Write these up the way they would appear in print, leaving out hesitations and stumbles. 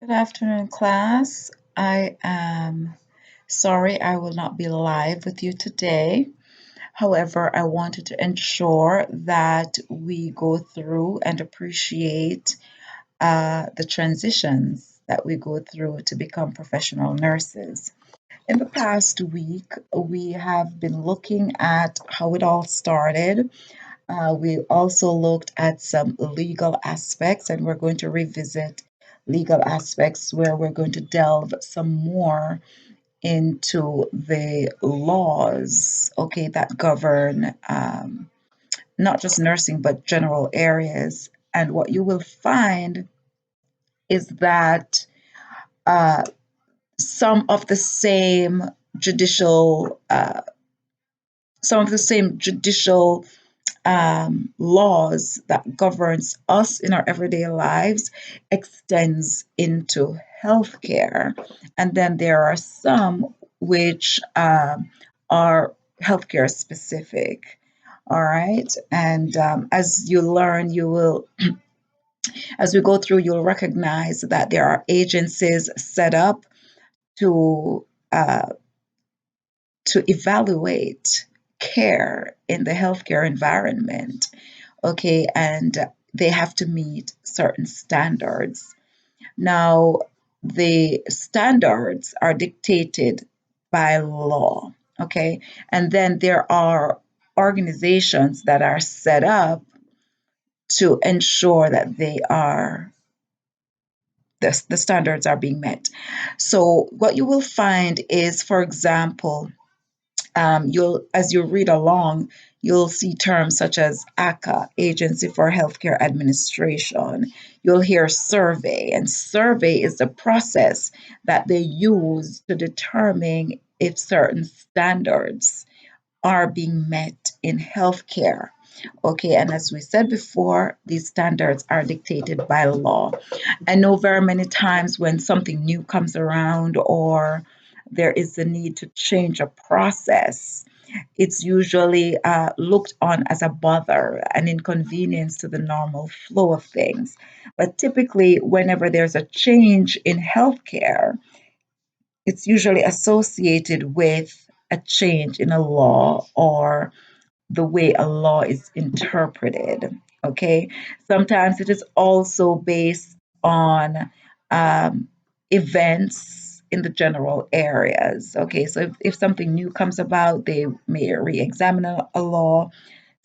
Good afternoon, class. I am sorry I will not be live with you today. However, I wanted to ensure that we go through and appreciate the transitions that we go through to become professional nurses. In the past week, we have been looking at how it all started. We also looked at some legal aspects, and we're going to revisit legal aspects where we're going to delve some more into the laws, okay, that govern not just nursing but general areas. And what you will find is that uh, some of the same judicial, uh, some of the same judicial laws that governs us in our everyday lives extends into healthcare, and then there are some which are healthcare specific. All right, and as you learn, you will, as we go through, you'll recognize that there are agencies set up to uh, to evaluate care in the healthcare environment. Okay, and they have to meet certain standards. Now, the standards are dictated by law, okay, and then there are organizations that are set up to ensure that the standards are being met. So what you will find is, for example, you'll as you read along, you'll see terms such as ACA, Agency for Healthcare Administration. You'll hear survey, and survey is the process that they use to determine if certain standards are being met in healthcare. Okay, and as we said before, these standards are dictated by law. I know very many times when something new comes around or there is a need to change a process, it's usually looked on as a bother, an inconvenience to the normal flow of things. But typically, whenever there's a change in healthcare, it's usually associated with a change in a law or the way a law is interpreted. Okay. Sometimes it is also based on um, events in the general areas. Okay. So if something new comes about, they may re examine a law,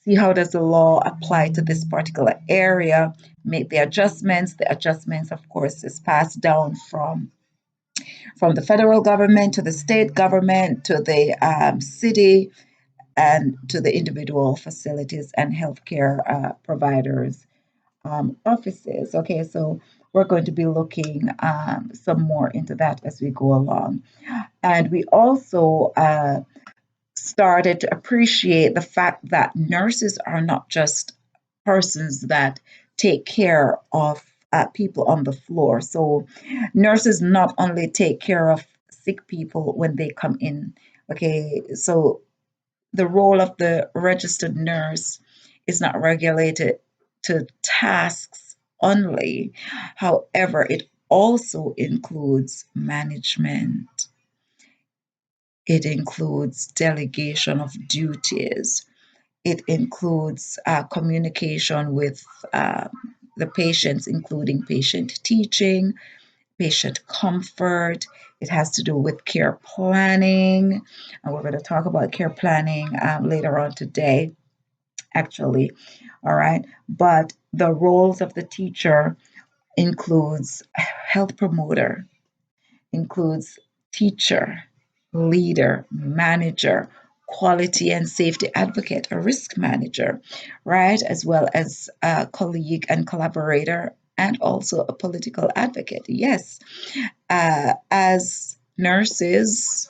see how does the law apply to this particular area, make the adjustments. The adjustments, of course, is passed down from the federal government to the state government to the city and to the individual facilities and healthcare providers' offices. Okay, so we're going to be looking some more into that as we go along. And we also started to appreciate the fact that nurses are not just persons that take care of people on the floor. So, nurses not only take care of sick people when they come in. Okay, so the role of the registered nurse is not regulated to tasks only. However, it also includes management, it includes delegation of duties, it includes communication with the patients, including patient teaching, patient comfort. It has to do with care planning. And we're going to talk about care planning later on today, actually. All right. But the roles of the teacher includes health promoter, includes teacher, leader, manager, quality and safety advocate, a risk manager, right? As well as a colleague and collaborator, and also a political advocate. Yes, as nurses,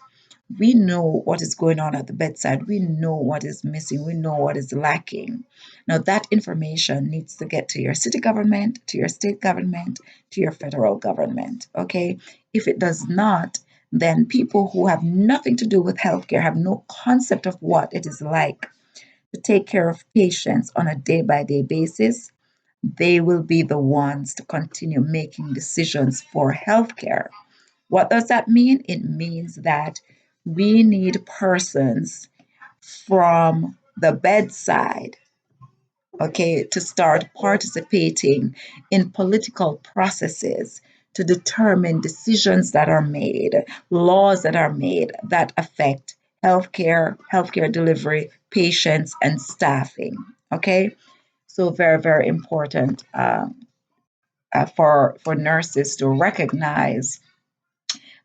we know what is going on at the bedside. We know what is missing. We know what is lacking. Now, that information needs to get to your city government, to your state government, to your federal government. Okay. If it does not, then people who have nothing to do with healthcare have no concept of what it is like to take care of patients on a day by day basis. they will be the ones to continue making decisions for healthcare. What does that mean? It means that we need persons from the bedside, okay, to start participating in political processes to determine decisions that are made, laws that are made that affect healthcare delivery, patients, and staffing. Okay, so very, very important for nurses to recognize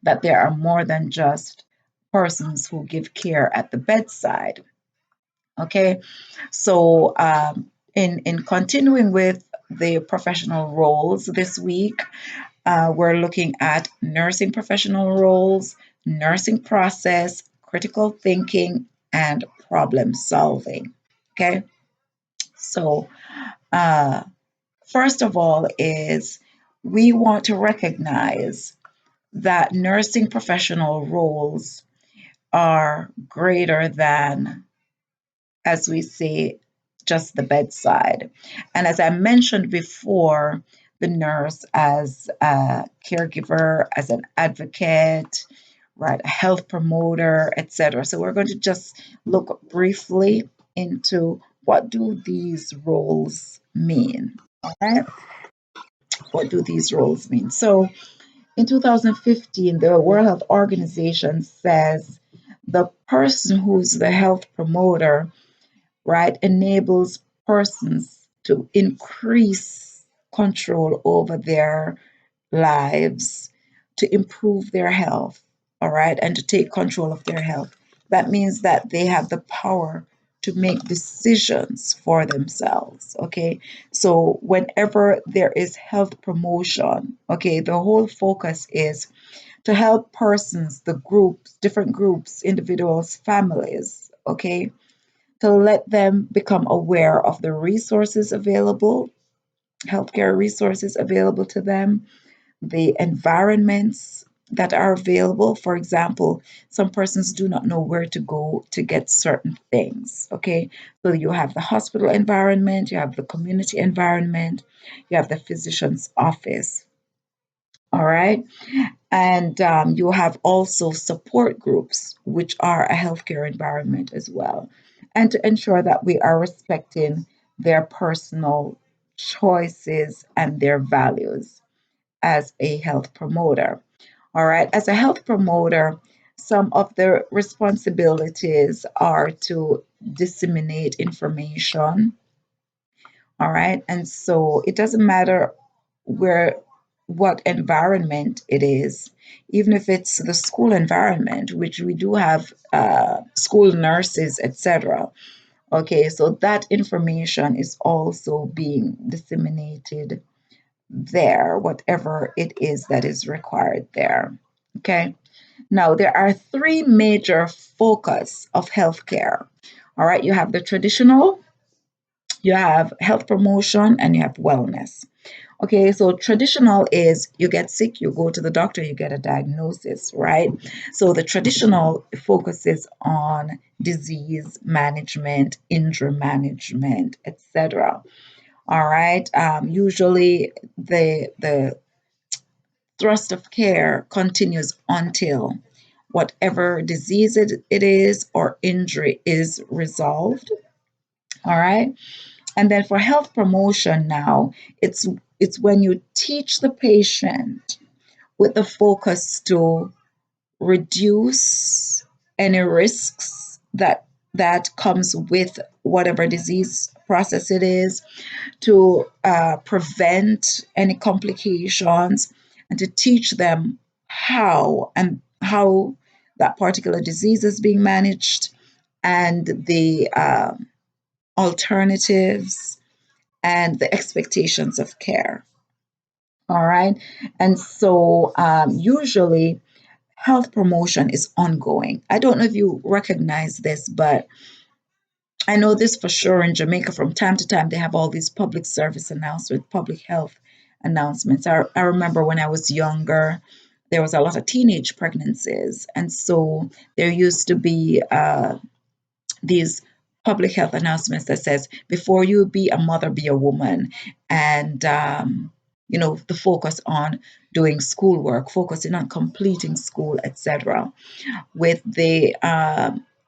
that there are more than just persons who give care at the bedside. Okay, so in continuing with the professional roles this week, we're looking at nursing professional roles, nursing process, critical thinking, and problem solving. Okay, so uh, first of all is we want to recognize that nursing professional roles are greater than, as we say, just the bedside. And as I mentioned before, the nurse as a caregiver, as an advocate, right, a health promoter, etc. So we're going to just look briefly into what do these roles mean. All right, what do these roles mean? So in 2015, the World Health Organization says the person who's the health promoter, right, enables persons to increase control over their lives, to improve their health, all right, and to take control of their health. That means that they have the power to make decisions for themselves, okay? So whenever there is health promotion, okay, the whole focus is to help persons, the groups, different groups, individuals, families, okay, to let them become aware of the resources available, healthcare resources available to them, the environments that are available. For example, some persons do not know where to go to get certain things. Okay, so you have the hospital environment, you have the community environment, you have the physician's office. All right, and you have also support groups, which are a healthcare environment as well, and to ensure that we are respecting their personal choices and their values as a health promoter. All right, as a health promoter, some of the responsibilities are to disseminate information. All right, and so it doesn't matter where, what environment it is, even if it's the school environment, which we do have school nurses, etc. Okay, so that information is also being disseminated there, whatever it is that is required there. Okay. Now, there are three major focus of healthcare. All right, you have the traditional, you have health promotion, and you have wellness. Okay, so traditional is you get sick, you go to the doctor, you get a diagnosis, right? So the traditional focuses on disease management, injury management, etc. All right. Usually the thrust of care continues until whatever disease it is or injury is resolved. All right. And then for health promotion now, it's when you teach the patient with the focus to reduce any risks that comes with whatever disease process it is, to prevent any complications, and to teach them how that particular disease is being managed, and the alternatives and the expectations of care. All right. And so usually health promotion is ongoing. I don't know if you recognize this, but I know this for sure in Jamaica. From time to time, they have all these public service announcements, public health announcements. I remember when I was younger, there was a lot of teenage pregnancies. And so there used to be these public health announcements that says, before you be a mother, be a woman. And, the focus on doing schoolwork, focusing on completing school, etc. With the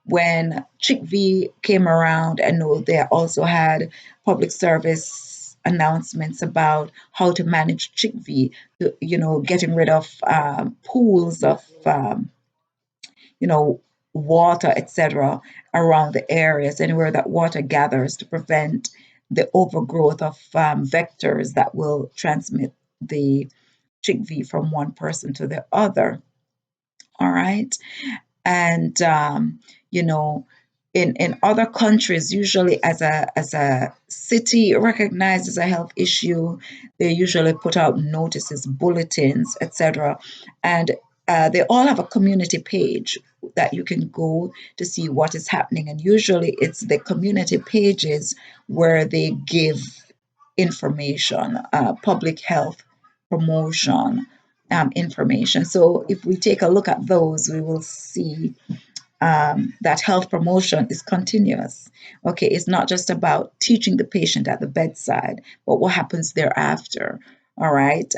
when CHIKV came around, I know they also had public service announcements about how to manage CHIKV, getting rid of pools of you know, water, etc., around the areas, anywhere that water gathers, to prevent the overgrowth of vectors that will transmit the chickpea from one person to the other. All right. And you know in other countries, usually as a city recognizes a health issue, they usually put out notices, bulletins, etc. And they all have a community page that you can go to see what is happening, and usually it's the community pages where they give information, public health promotion information. So if we take a look at those, we will see that health promotion is continuous. Okay, it's not just about teaching the patient at the bedside, but what happens thereafter. All right,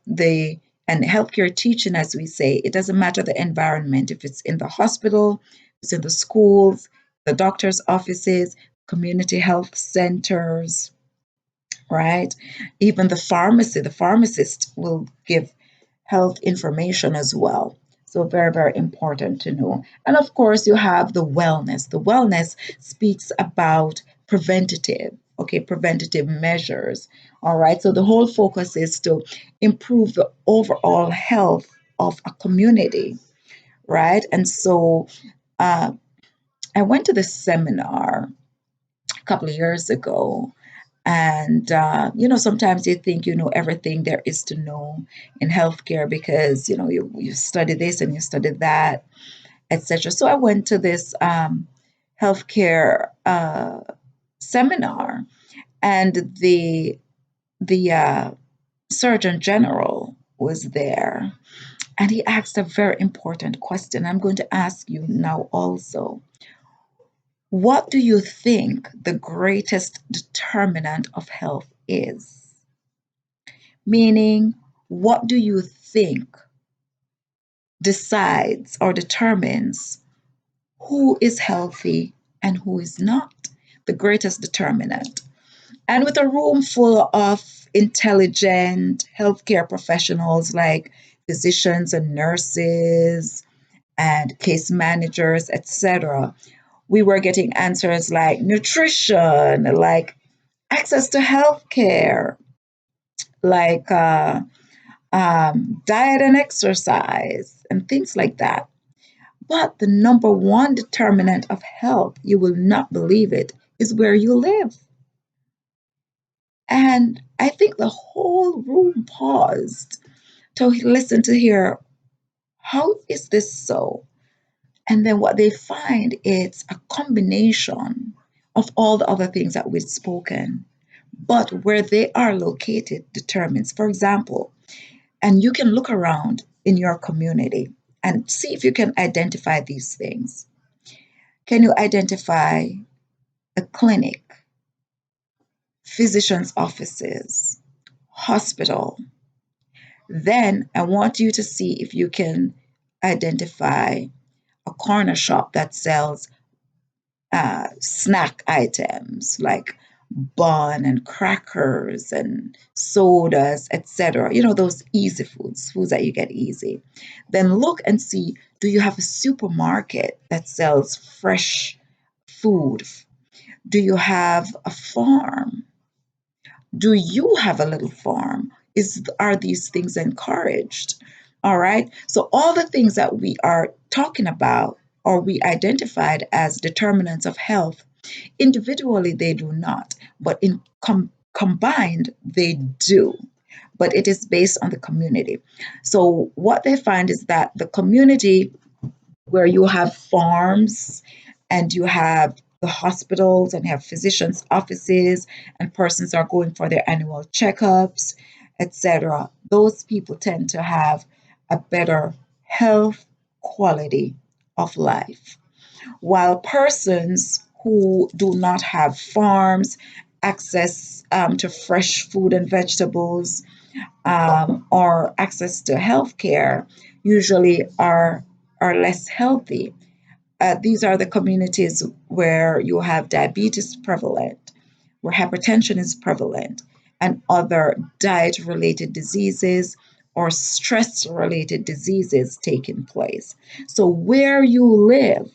the and healthcare teaching, as we say, it doesn't matter the environment. If it's in the hospital, it's in the schools, the doctor's offices, community health centers, right? Even the pharmacist will give health information as well. So very, very important to know. And of course, you have the wellness. The wellness speaks about preventative measures. All right. So the whole focus is to improve the overall health of a community, right? And so uh, I went to this seminar a couple of years ago, and sometimes you think you know everything there is to know in healthcare because you study this and you study that, etc. So I went to this healthcare seminar, and the Surgeon General was there, and he asked a very important question. I'm going to ask you now also. What do you think the greatest determinant of health is? Meaning, what do you think decides or determines who is healthy and who is not? The greatest determinant. And with a room full of intelligent healthcare professionals like physicians and nurses and case managers, etc., we were getting answers like nutrition, like access to healthcare, like diet and exercise, and things like that. But the number one determinant of health, you will not believe it, is where you live. And I think the whole room paused to listen to hear, how is this so? And then what they find, it's a combination of all the other things that we've spoken. But where they are located determines, for example, and you can look around in your community and see if you can identify these things. Can you identify a clinic, physician's offices, hospital? Then I want you to see if you can identify a corner shop that sells snack items like bun and crackers and sodas, etc. Those easy foods that you get easy. Then look and see, do you have a supermarket that sells fresh food? Do you have a farm? Do you have a little farm? Are these things encouraged? All right. So all the things that we are talking about or we identified as determinants of health, individually they do not, but combined they do. But it is based on the community. So what they find is that the community where you have farms and you have the hospitals and you have physicians' offices and persons are going for their annual checkups, etc. Those people tend to have a better health quality of life. While persons who do not have farms, access to fresh food and vegetables, or access to healthcare usually are less healthy. These are the communities where you have diabetes prevalent, where hypertension is prevalent, and other diet related diseases or stress related diseases taking place. So, where you live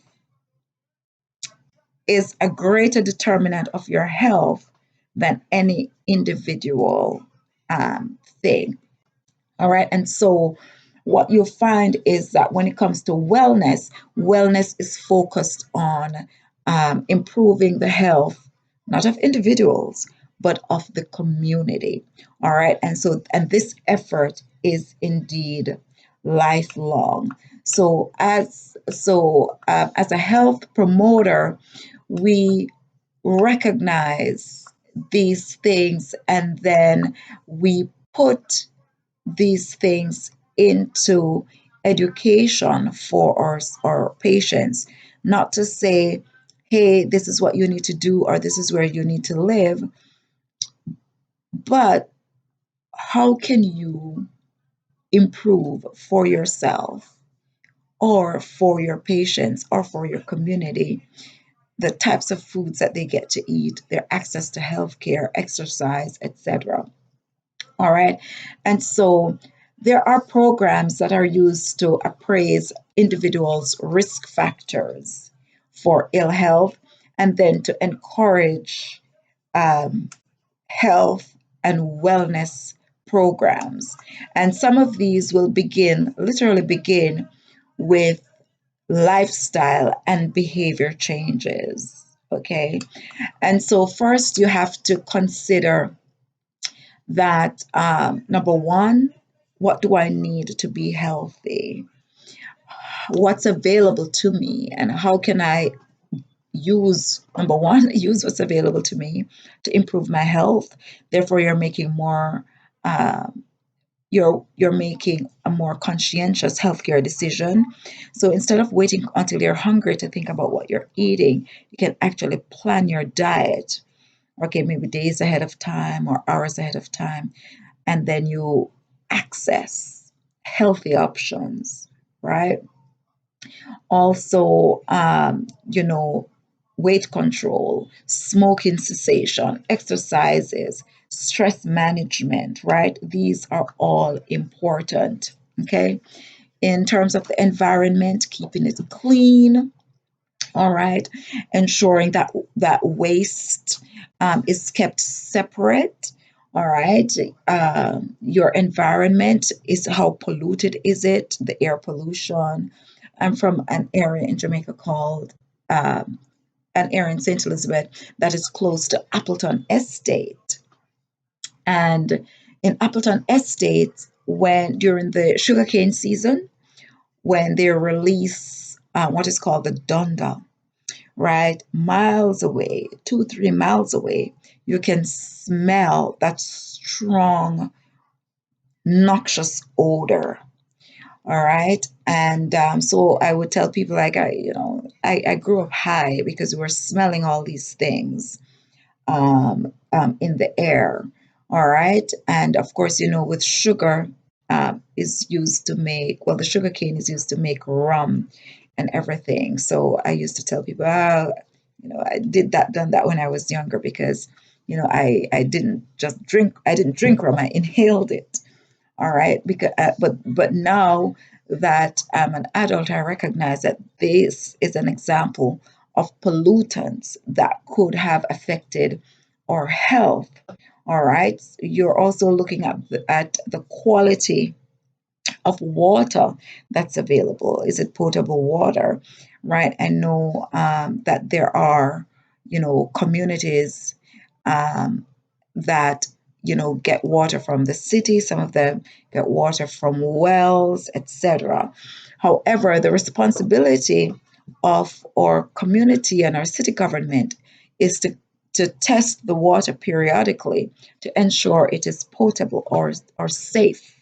is a greater determinant of your health than any individual thing. All right. And so what you'll find is that when it comes to wellness, wellness is focused on improving the health, not of individuals, but of the community. All right. And this effort is indeed lifelong. As a health promoter, we recognize these things and then we put these things into education for our patients, not to say, hey, this is what you need to do or this is where you need to live, but how can you improve for yourself or for your patients or for your community the types of foods that they get to eat, their access to healthcare, exercise, etc. All right. And so there are programs that are used to appraise individuals' risk factors for ill health and then to encourage um, health and wellness programs. And some of these will literally begin with lifestyle and behavior changes. Okay. And so, first, you have to consider that number one, what do I need to be healthy? What's available to me, and how can I use number one, use what's available to me to improve my health? Therefore, you're making more. You're making a more conscientious healthcare decision. So instead of waiting until you're hungry to think about what you're eating, you can actually plan your diet. Okay, maybe days ahead of time or hours ahead of time, and then you access healthy options, right? Also, weight control, smoking cessation, exercises, stress management, right? These are all important, okay? In terms of the environment, keeping it clean, all right, ensuring that waste is kept separate. All right, your environment is how polluted is it? The air pollution. I'm from an area in Jamaica called an area in St. Elizabeth that is close to Appleton Estate, and in Appleton Estate, when during the sugarcane season, when they release what is called the dunda, right? Miles away, 2, 3 miles away, you can smell that strong, noxious odor. All right. And so I would tell people like I grew up high because we were smelling all these things in the air. All right. And of course, with sugar is used to make, well, the sugar cane is used to make rum and everything. So I used to tell people, I done that when I was younger because, I didn't just drink, I didn't drink rum, I inhaled it. All right. Because, but now that I'm an adult, I recognize that this is an example of pollutants that could have affected our health. All right. You're also looking at the quality of water that's available. Is it potable water? Right. I know that there are, communities um, that get water from the city. Some of them get water from wells, etc. However, the responsibility of our community and our city government is to test the water periodically to ensure it is potable or safe,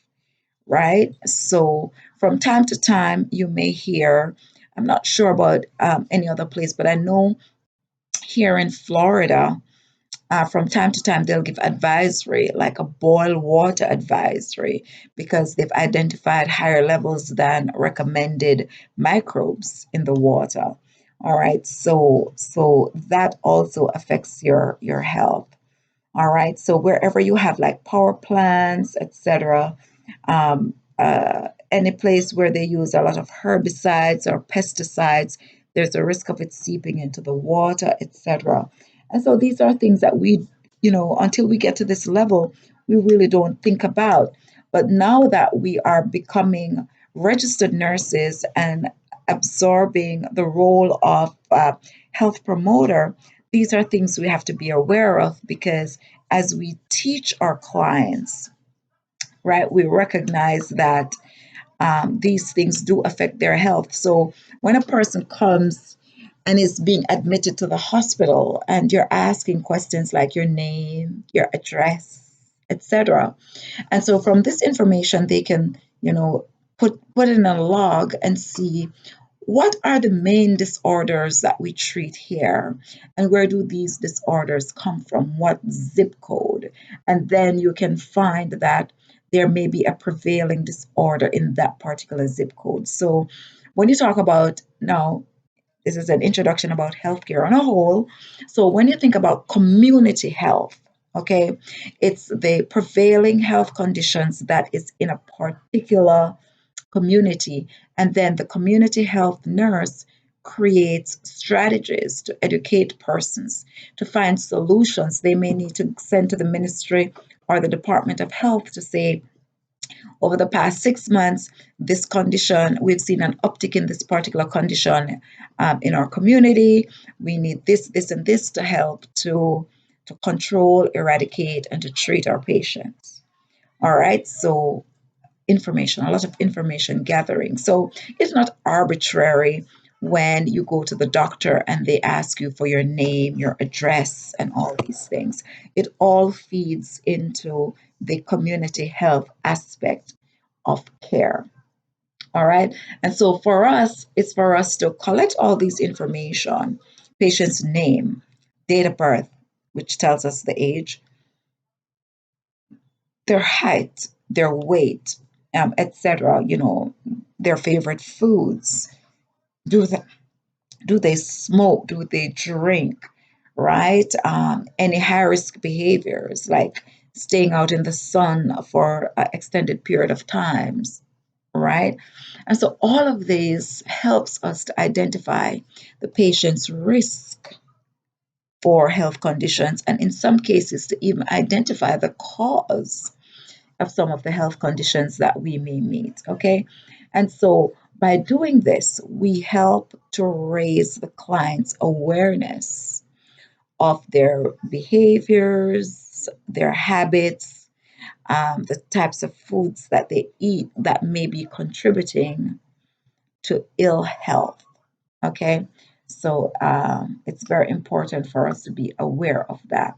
right? So from time to time, you may hear, I'm not sure about any other place, but I know here in Florida, from time to time, they'll give advisory, like a boil water advisory, because they've identified higher levels than recommended microbes in the water. All right, so that also affects your health. All right, so wherever you have like power plants, etc., any place where they use a lot of herbicides or pesticides, there's a risk of it seeping into the water, etc. And so these are things that until we get to this level, we really don't think about. But now that we are becoming registered nurses and absorbing the role of health promoter, these are things we have to be aware of, because as we teach our clients, right, we recognize that these things do affect their health. So when a person comes and is being admitted to the hospital and you're asking questions like your name, your address, etc. And so from this information, they can, put in a log and see what are the main disorders that we treat here, and where do these disorders come from, what zip code. And then you can find that there may be a prevailing disorder in that particular zip code. So when you talk about, now this is an introduction about healthcare on a whole. So when you think about community health, okay, it's the prevailing health conditions that is in a particular community. And then the community health nurse creates strategies to educate persons to find solutions they may need to send to the ministry or the Department of Health to say, over the past 6 months, this condition, we've seen an uptick in this particular condition in our community. We need this, this, and this to help to control, eradicate, and to treat our patients. All right, so information, a lot of information gathering. So it's not arbitrary when you go to the doctor and they ask you for your name, your address, and all these things. It all feeds into the community health aspect of care. All right. And so for us, it's for us to collect all these information, patient's name, date of birth, which tells us the age, their height, their weight, etc. Their favorite foods. Do they do they smoke? Do they drink? Right? Any high risk behaviors like staying out in the sun for an extended period of times, right? And so all of these helps us to identify the patient's risk for health conditions, and in some cases to even identify the cause of some of the health conditions that we may meet. Okay. And so by doing this, we help to raise the client's awareness of their behaviors, their habits, the types of foods that they eat that may be contributing to ill health. Okay. So it's very important for us to be aware of that.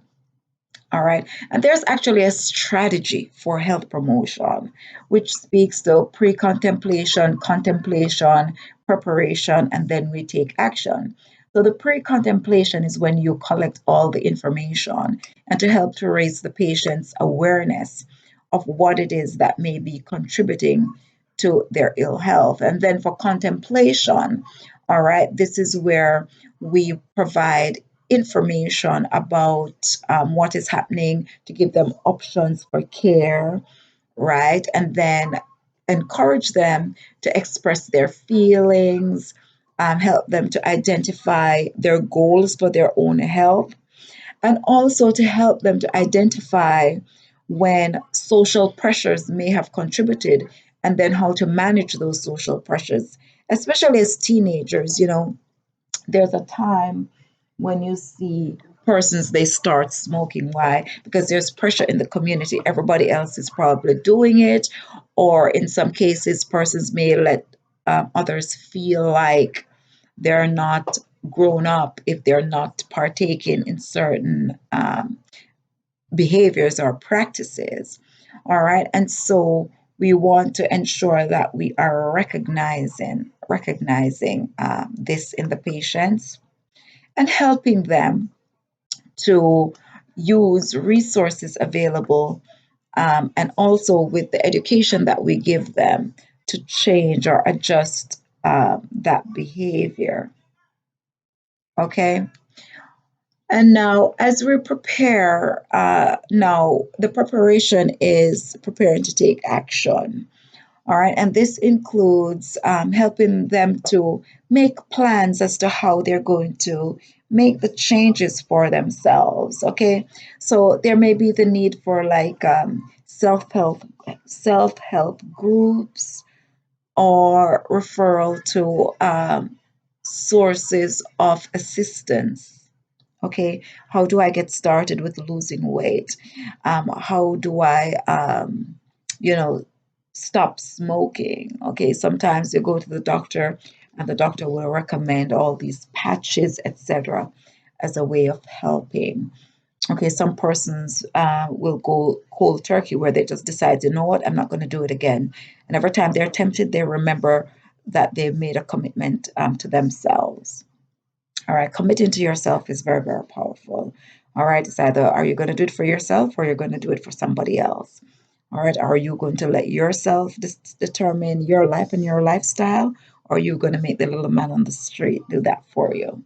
All right. And there's actually a strategy for health promotion, which speaks to pre contemplation, contemplation, preparation, and then we take action. So the pre contemplation is when you collect all the information and to help to raise the patient's awareness of what it is that may be contributing to their ill health. And then for contemplation, all right, this is where we provide information about what is happening to give them options for care, right? And then encourage them to express their feelings, help them to identify their goals for their own health, and also to help them to identify when social pressures may have contributed and then how to manage those social pressures, especially as teenagers. There's a time when you see persons, they start smoking. Why? Because there's pressure in the community, everybody else is probably doing it, or in some cases persons may let others feel like they're not grown up if they're not partaking in certain behaviors or practices. All right, and so we want to ensure that we are recognizing this in the patients, and helping them to use resources available, and also with the education that we give them to change or adjust that behavior. Okay. And now, as we prepare, now the preparation is preparing to take action. All right. And this includes helping them to make plans as to how they're going to make the changes for themselves. Okay. So there may be the need for like self-help groups or referral to sources of assistance. Okay, how do I get started with losing weight? How do I, you know, stop smoking? Okay, sometimes you go to the doctor and the doctor will recommend all these patches, etc., as a way of helping. Okay, some persons will go cold turkey where they just decide, you know what, I'm not going to do it again. And every time they're tempted, they remember that they've made a commitment to themselves. All right, committing to yourself is very, very powerful. All right, it's either are you going to do it for yourself or you're going to do it for somebody else. All right, are you going to let yourself determine your life and your lifestyle, or are you going to make the little man on the street do that for you?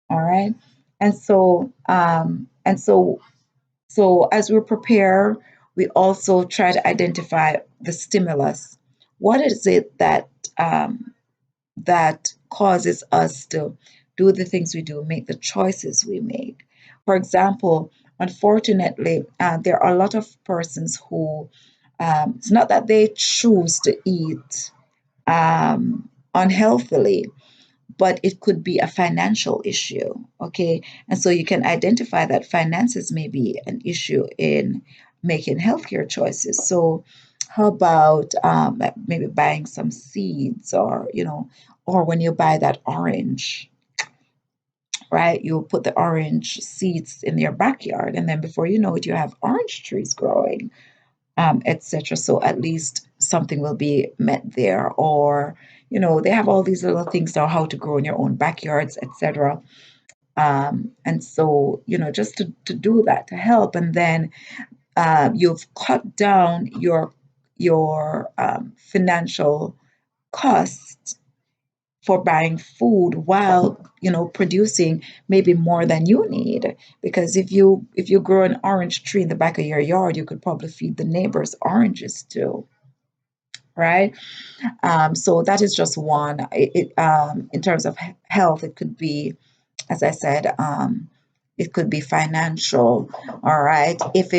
All right, and so as we prepare, we also try to identify the stimulus. What is it um, that causes us to do the things we do, make the choices we make? For example, unfortunately, there are a lot of persons who, it's not that they choose to eat unhealthily, but it could be a financial issue. Okay. And so you can identify that finances may be an issue in making healthcare choices. So, how about maybe buying some seeds, or, or when you buy that orange, right? You put the orange seeds in your backyard, and then before you know it, you have orange trees growing, etc. So at least something will be met there. Or, they have all these little things now, how to grow in your own backyards, etc. And so, just to do that, to help, and then you've cut down your financial costs for buying food while producing maybe more than you need, because if you grow an orange tree in the back of your yard, you could probably feed the neighbors oranges too, right? So that is just one. In terms of health, it could be, as I said, it could be financial. All right. If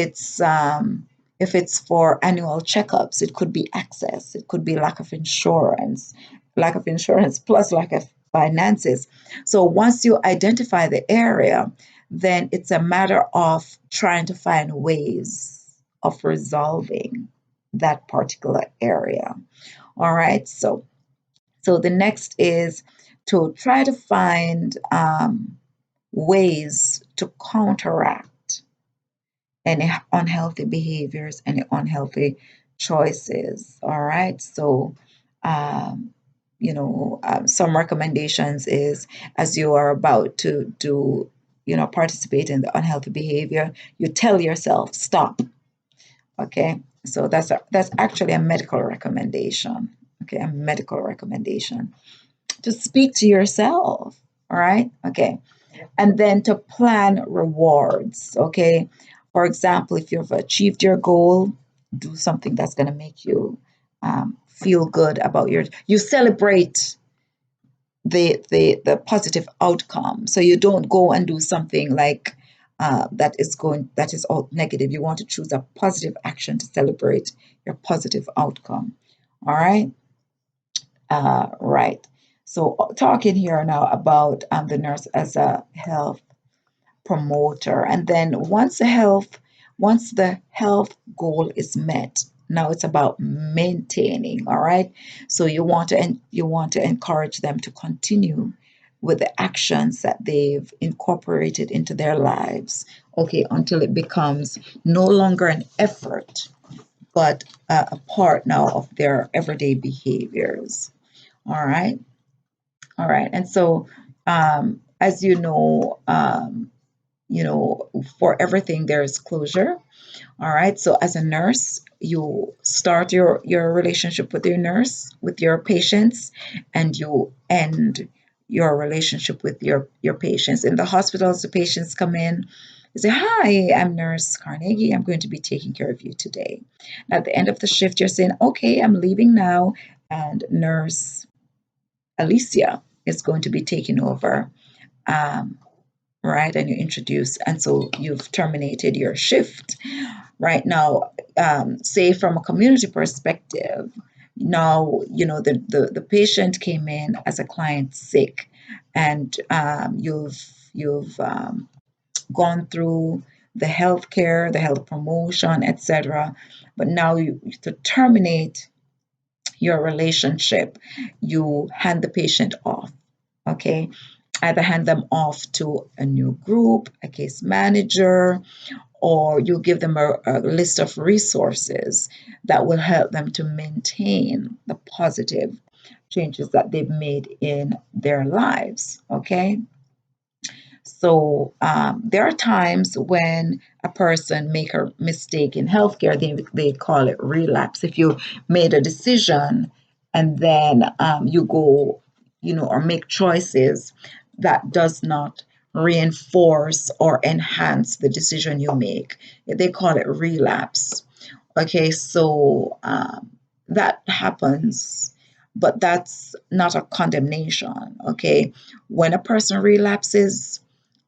it's for annual checkups, it could be access. It could be lack of insurance plus lack of finances. So once you identify the area, then it's a matter of trying to find ways of resolving that particular area. All right. So the next is to try to find ways to counteract any unhealthy behaviors, any unhealthy choices. All right. So, um, some recommendations is, as you are about to do, participate in the unhealthy behavior, you tell yourself, stop. Okay. So that's actually a medical recommendation. Okay. A medical recommendation. Just speak to yourself. All right. Okay. And then to plan rewards. Okay. For example, if you've achieved your goal, do something that's going to make you feel good about you celebrate the positive outcome. So you don't go and do something like that is all negative. You want to choose a positive action to celebrate your positive outcome. All right. Right. So talking here now about the nurse as a health promoter. And then once the health goal is met, now it's about maintaining. All right. So you want to encourage them to continue with the actions that they've incorporated into their lives. Okay, until it becomes no longer an effort, but a part now of their everyday behaviors. All right. All right. And so, as you know, for everything there is closure. All right. So as a nurse, you start your relationship with your nurse, with your patients, and you end your relationship with your patients. In the hospitals, the patients come in, they say, "Hi, I'm Nurse Carnegie. I'm going to be taking care of you today." At the end of the shift, you're saying, "Okay, I'm leaving now, and Nurse Alicia is going to be taking over." Um, right, and you introduce, and so you've terminated your shift. Right now, say from a community perspective, now you know the patient came in as a client sick, and you've gone through the healthcare, the health promotion, etc. But now you to terminate your relationship, you hand the patient off. Okay, either hand them off to a new group, a case manager, or you give them a list of resources that will help them to maintain the positive changes that they've made in their lives. Okay. So there are times when a person make a mistake in healthcare, they call it relapse. If you made a decision and then you go, you know, or make choices that does not reinforce or enhance the decision you make, they call it relapse. Okay, so that happens, but that's not a condemnation. Okay, when a person relapses,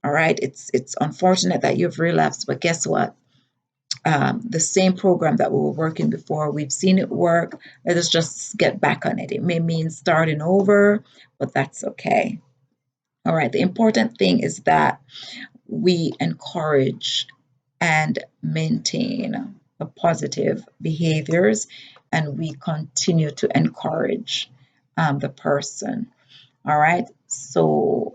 all right, it's unfortunate that you've relapsed, but guess what? The same program that we were working before, we've seen it work. Let us just get back on it. It may mean starting over, but that's okay. All right. The important thing is that we encourage and maintain the positive behaviors, and we continue to encourage the person. All right. So,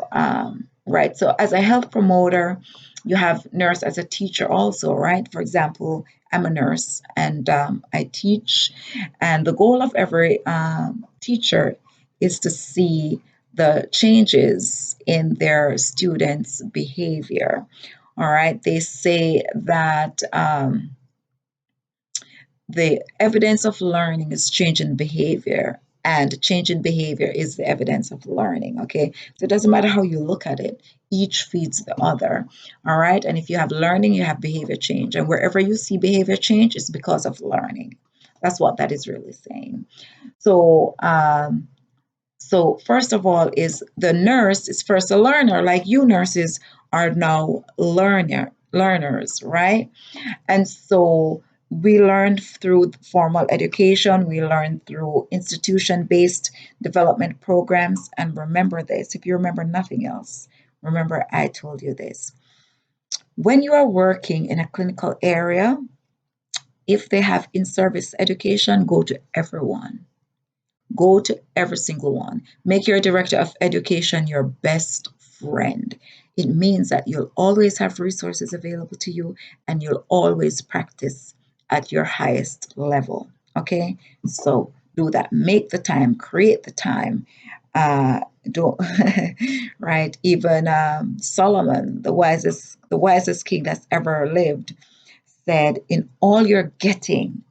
right. So, as a health promoter, you have nurse as a teacher also, right? For example, I'm a nurse and I teach, and the goal of every teacher is to see the changes in their students' behavior. All right. They say that the evidence of learning is change in behavior, and change in behavior is the evidence of learning. Okay, so it doesn't matter how you look at it, each feeds the other. All right, and if you have learning, you have behavior change, and wherever you see behavior change, it's because of learning. That's what that is really saying. So so first of all, is the nurse is first a learner, like you nurses are now learners, right? And so we learned through formal education, we learned through institution based development programs. And remember this, if you remember nothing else, remember I told you this. When you are working in a clinical area, if they have in service education, go to everyone. Go to every single one. Make your director of education your best friend. It means that you'll always have resources available to you and you'll always practice at your highest level. Okay? So do that. Make the time, create the time. Don't right. Even Solomon, the wisest king that's ever lived, said, "In all you're getting,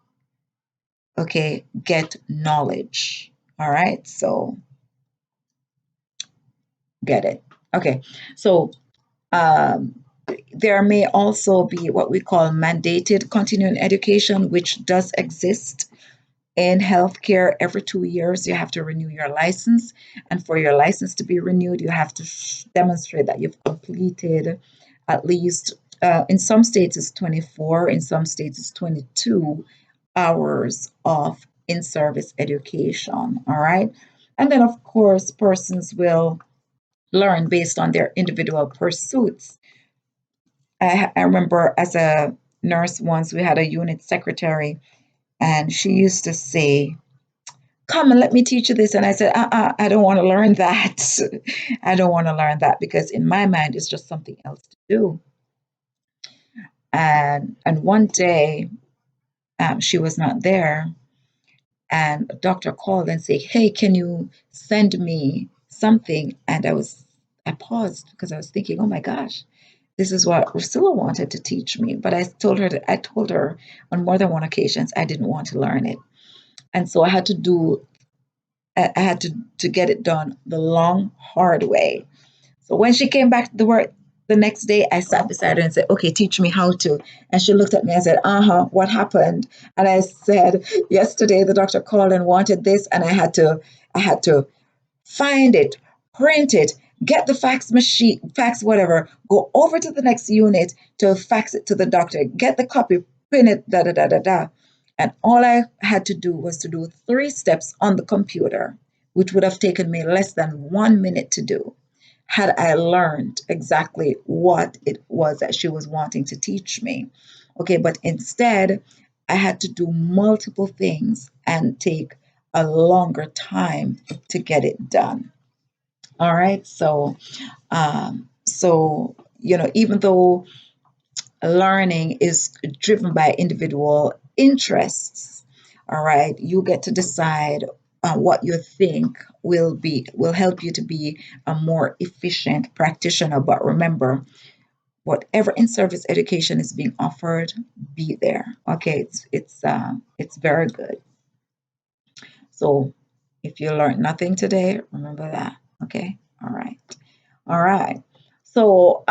okay, get knowledge." All right, so get it. Okay, so um, there may also be what we call mandated continuing education, which does exist in healthcare. Every 2 years, you have to renew your license. And for your license to be renewed, you have to demonstrate that you've completed at least, in some states, it's 24, in some states, it's 22 hours of in service education. All right. And then, of course, persons will learn based on their individual pursuits. I remember as a nurse once, we had a unit secretary, and she used to say, "Come and let me teach you this." And I said, I don't want to learn that. I don't want to learn that because in my mind, it's just something else to do. And one day, she was not there, and a doctor called and said, "Hey, can you send me something?" And I paused because I was thinking, oh my gosh, this is what Rusilla wanted to teach me. But I told her on more than one occasions I didn't want to learn it. And so I had to get it done the long, hard way. So when she came back to work the next day, I sat beside her and said, okay, teach me how to. And she looked at me and said, what happened? And I said, yesterday the doctor called and wanted this, and I had to find it, print it, get the fax machine, fax whatever, go over to the next unit to fax it to the doctor, get the copy, print it, da da da da da. And all I had to do was to do 3 steps on the computer, which would have taken me less than 1 minute to do had I learned exactly what it was that she was wanting to teach me. Okay, but instead, I had to do multiple things and take a longer time to get it done. All right, even though learning is driven by individual interests, all right, you get to decide what you think will help you to be a more efficient practitioner. But remember, whatever in-service education is being offered, be there. Okay, it's very good. So if you learned nothing today, remember that. Okay, all right. All right. So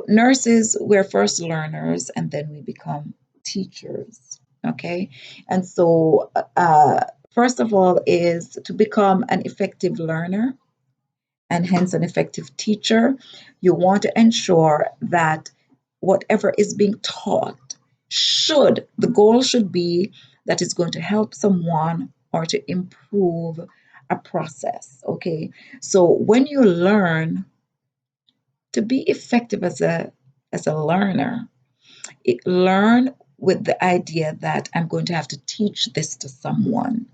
nurses, we're first learners and then we become teachers. Okay. And so, first of all, is to become an effective learner and hence an effective teacher, you want to ensure that whatever is being taught the goal should be that it's going to help someone or to improve a process. Okay. So when you learn, to be effective as a learner, learn with the idea that I'm going to have to teach this to someone.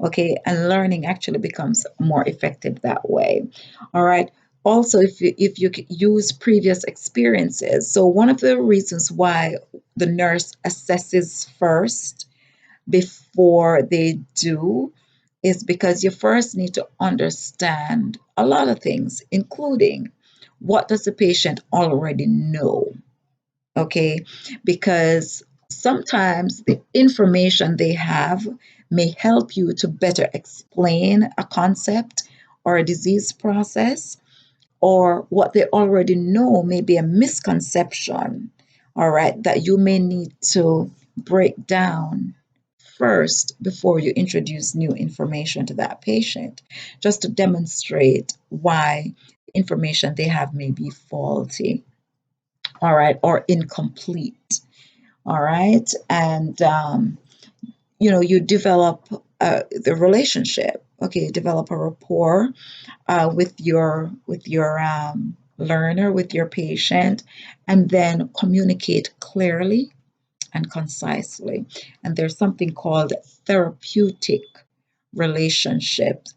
Okay, and learning actually becomes more effective that way. All right. Also, if you use previous experiences, so one of the reasons why the nurse assesses first before they do is because you first need to understand a lot of things, including what does the patient already know. Okay, because sometimes the information they have may help you to better explain a concept or a disease process, or what they already know may be a misconception, all right, that you may need to break down first before you introduce new information to that patient, just to demonstrate why the information they have may be faulty, all right, or incomplete. All right. And, you develop the relationship. Okay. Develop a rapport with your learner, with your patient, and then communicate clearly and concisely. And there's something called therapeutic relationship,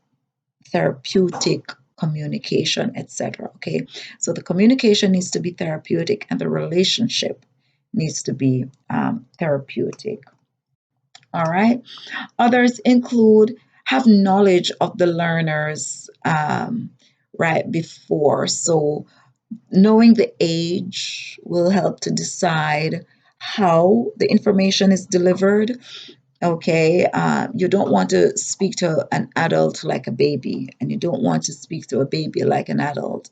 therapeutic communication, etc. Okay, so the communication needs to be therapeutic and the relationship needs to be therapeutic. All right. Others include have knowledge of the learners right before. So knowing the age will help to decide how the information is delivered. Okay, you don't want to speak to an adult like a baby, and you don't want to speak to a baby like an adult.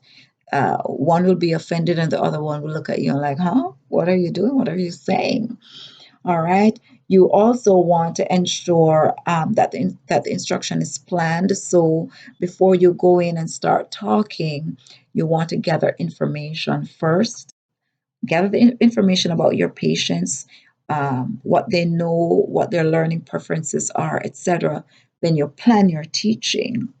One will be offended, and the other one will look at you and like, huh? What are you doing? What are you saying? All right. You also want to ensure that the instruction is planned. So before you go in and start talking, you want to gather information first, gather the information about your patients, what they know, what their learning preferences are, etc. Then you plan your teaching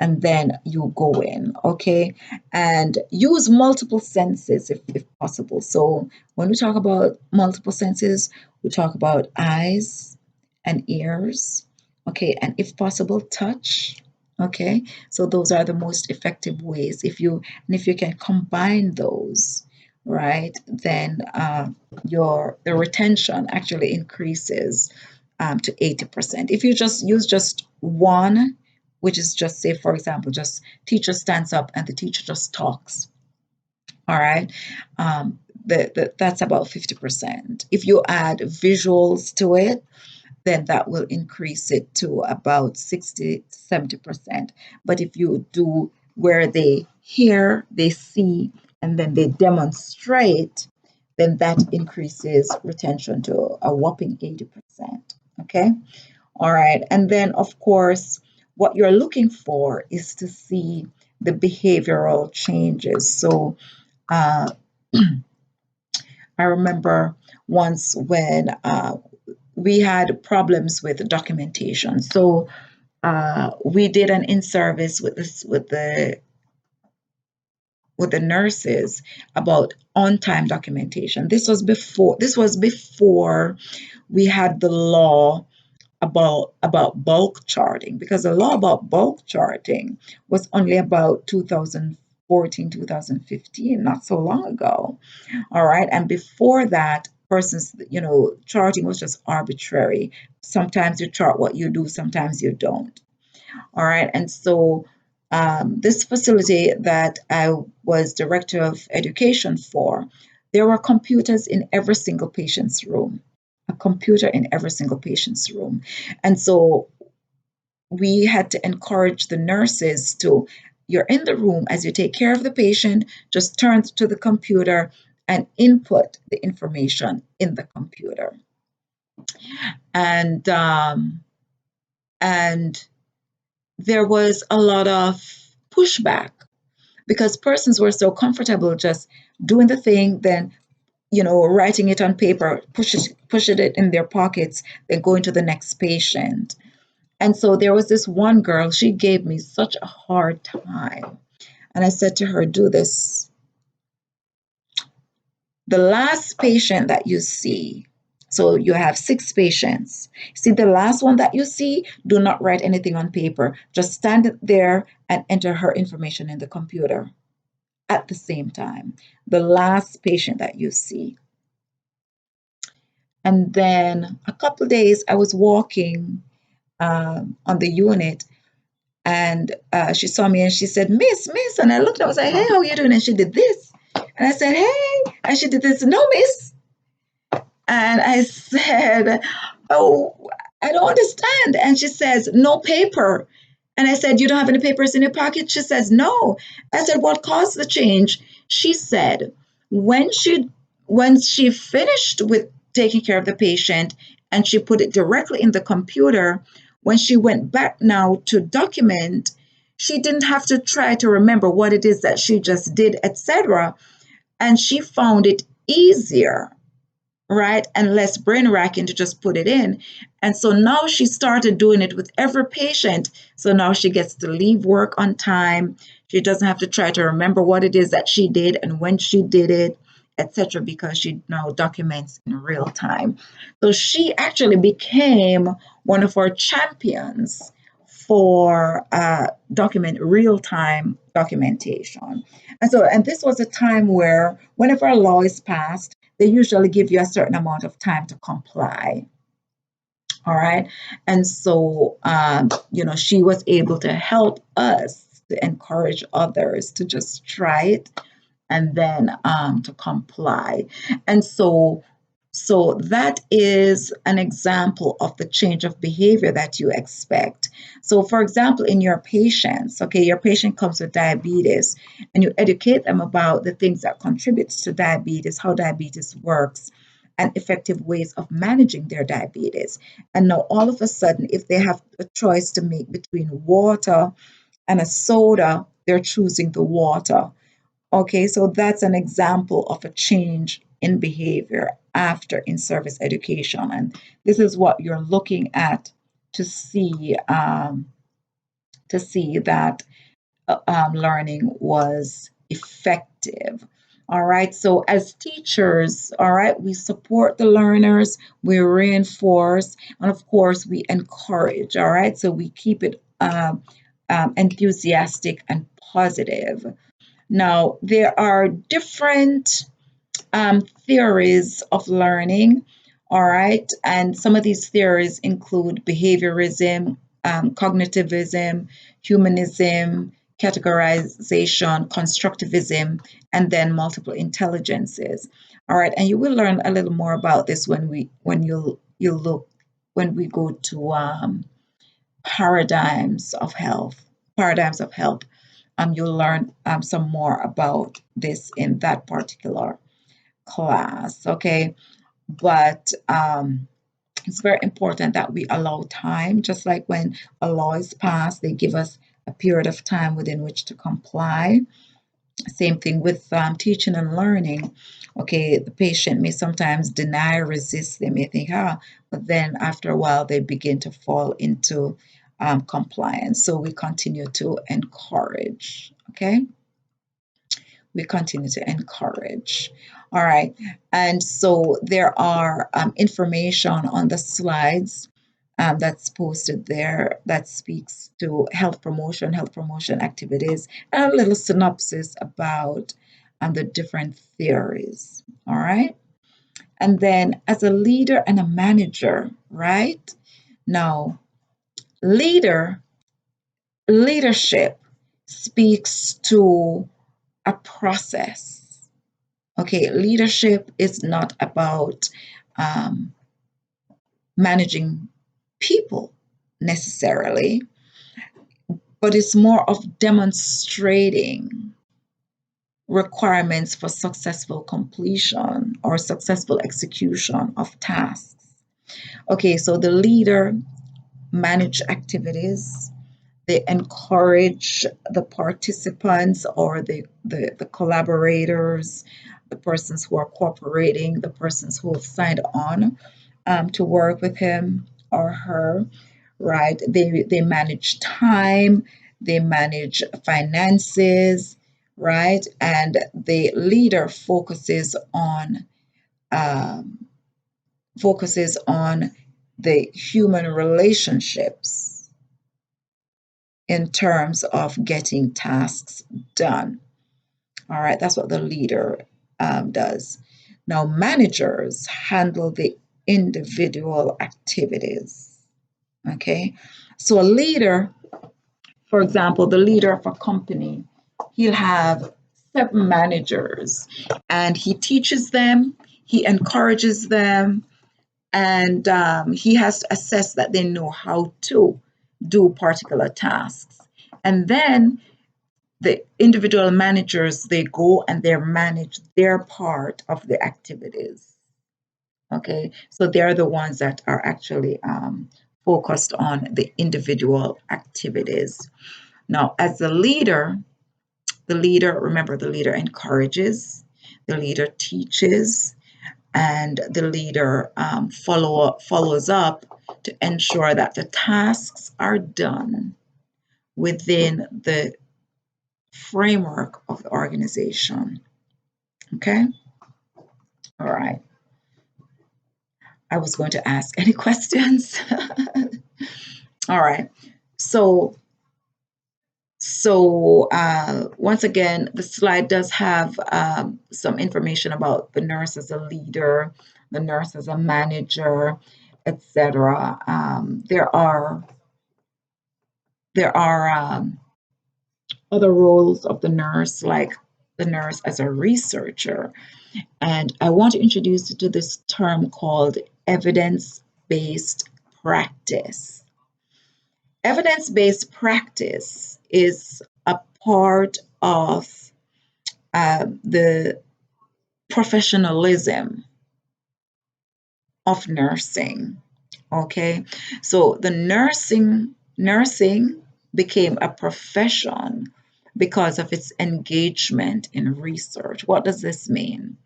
and then you go in, okay? And use multiple senses if possible. So when we talk about multiple senses, we talk about eyes and ears, okay? And if possible, touch. Okay, so those are the most effective ways. If you can combine those, right, then your the retention actually increases to 80%. If you just use just one which is just say, for example, just teacher stands up and the teacher just talks. All right. That's about 50%. If you add visuals to it, then that will increase it to about 60-70%. But if you do where they hear, they see, and then they demonstrate, then that increases retention to a whopping 80%. Okay. All right. And then, of course, what you're looking for is to see the behavioral changes. So, uh, I remember once when we had problems with documentation. So we did an in-service with the nurses about on-time documentation. This was before we had the law about bulk charting, because the law about bulk charting was only about 2014, 2015, not so long ago. All right. And before that, persons, charting was just arbitrary. Sometimes you chart what you do, sometimes you don't. All right. And so this facility that I was director of education for, there were computers in every single patient's room, a computer in every single patient's room. And so we had to encourage the nurses to, you're in the room, as you take care of the patient, just turn to the computer and input the information in the computer. And and there was a lot of pushback because persons were so comfortable just doing the thing, then writing it on paper, pushing it in their pockets, then going to the next patient. And so there was this one girl, she gave me such a hard time. And I said to her, do this. The last patient that you see, so you have 6 patients. See the last one that you see, do not write anything on paper. Just stand there and enter her information in the computer at the same time. The last patient that you see. And then a couple of days, I was walking on the unit, and she saw me and she said, Miss, and I looked, I was like, hey, how are you doing? And she did this. And I said, hey, and she did this, no, Miss. And I said, oh, I don't understand. And she says, no paper. And I said, you don't have any papers in your pocket? She says, no. I said, what caused the change? She said, when she finished with taking care of the patient and she put it directly in the computer, when she went back now to document, she didn't have to try to remember what it is that she just did, etc. And she found it easier, right, and less brain racking to just put it in. And so now she started doing it with every patient. So now she gets to leave work on time. She doesn't have to try to remember what it is that she did and when she did it, etc., because she now documents in real time. So she actually became one of our champions for document real time documentation. And this was a time where whenever a law is passed, they usually give you a certain amount of time to comply. All right. And so, she was able to help us to encourage others to just try it and then to comply. And so that is an example of the change of behavior that you expect. So, for example, in your patients, okay, your patient comes with diabetes and you educate them about the things that contributes to diabetes, how diabetes works, and effective ways of managing their diabetes. And now all of a sudden, if they have a choice to make between water and a soda, they're choosing the water. Okay, so that's an example of a change in behavior after in-service education. And this is what you're looking at to see that learning was effective. All right, so as teachers, all right, we support the learners, we reinforce, and of course, we encourage. All right, so we keep it enthusiastic and positive. Now, there are different theories of learning, all right, and some of these theories include behaviorism, cognitivism, humanism, categorization, constructivism, and then multiple intelligences. All right, and you will learn a little more about this when we go to paradigms of health. Paradigms of health. You'll learn some more about this in that particular class. Okay, but it's very important that we allow time, just like when a law is passed, they give us a period of time within which to comply. Same thing with teaching and learning. Okay, the patient may sometimes deny, resist. They may think, but then after a while, they begin to fall into compliance. So we continue to encourage. Okay, we continue to encourage. All right, and so there are information on the slides that's posted there that speaks to health promotion activities, and a little synopsis about the different theories. All right, and then as a leader and a manager, right? Now, leadership speaks to a process. Okay, leadership is not about um, managing people necessarily, but it's more of demonstrating requirements for successful completion or successful execution of tasks. Okay, so the leader manage activities, they encourage the participants or the collaborators, the persons who are cooperating, the persons who have signed on to work with him or her, right? They manage time, they manage finances, right? And the leader um, focuses on the human relationships in terms of getting tasks done. All right, that's what the leader does. Now, managers handle the individual activities. Okay, so a leader, for example, the leader of a company, he'll have 7 managers and he teaches them, he encourages them, and he has to assess that they know how to do particular tasks. And then the individual managers, they go and they manage their part of the activities. Okay, so they're the ones that are actually focused on the individual activities. Now, as the leader, remember, the leader encourages, the leader teaches, and the leader follows up to ensure that the tasks are done within the framework of the organization. Okay? All right. I was going to ask any questions. All right. So once again, the slide does have some information about the nurse as a leader, the nurse as a manager, etc. There are other roles of the nurse, like the nurse as a researcher. And I want to introduce you to this term called evidence-based practice. Evidence-based practice is a part of the professionalism of nursing. Okay, so the nursing became a profession because of its engagement in research. What does this mean?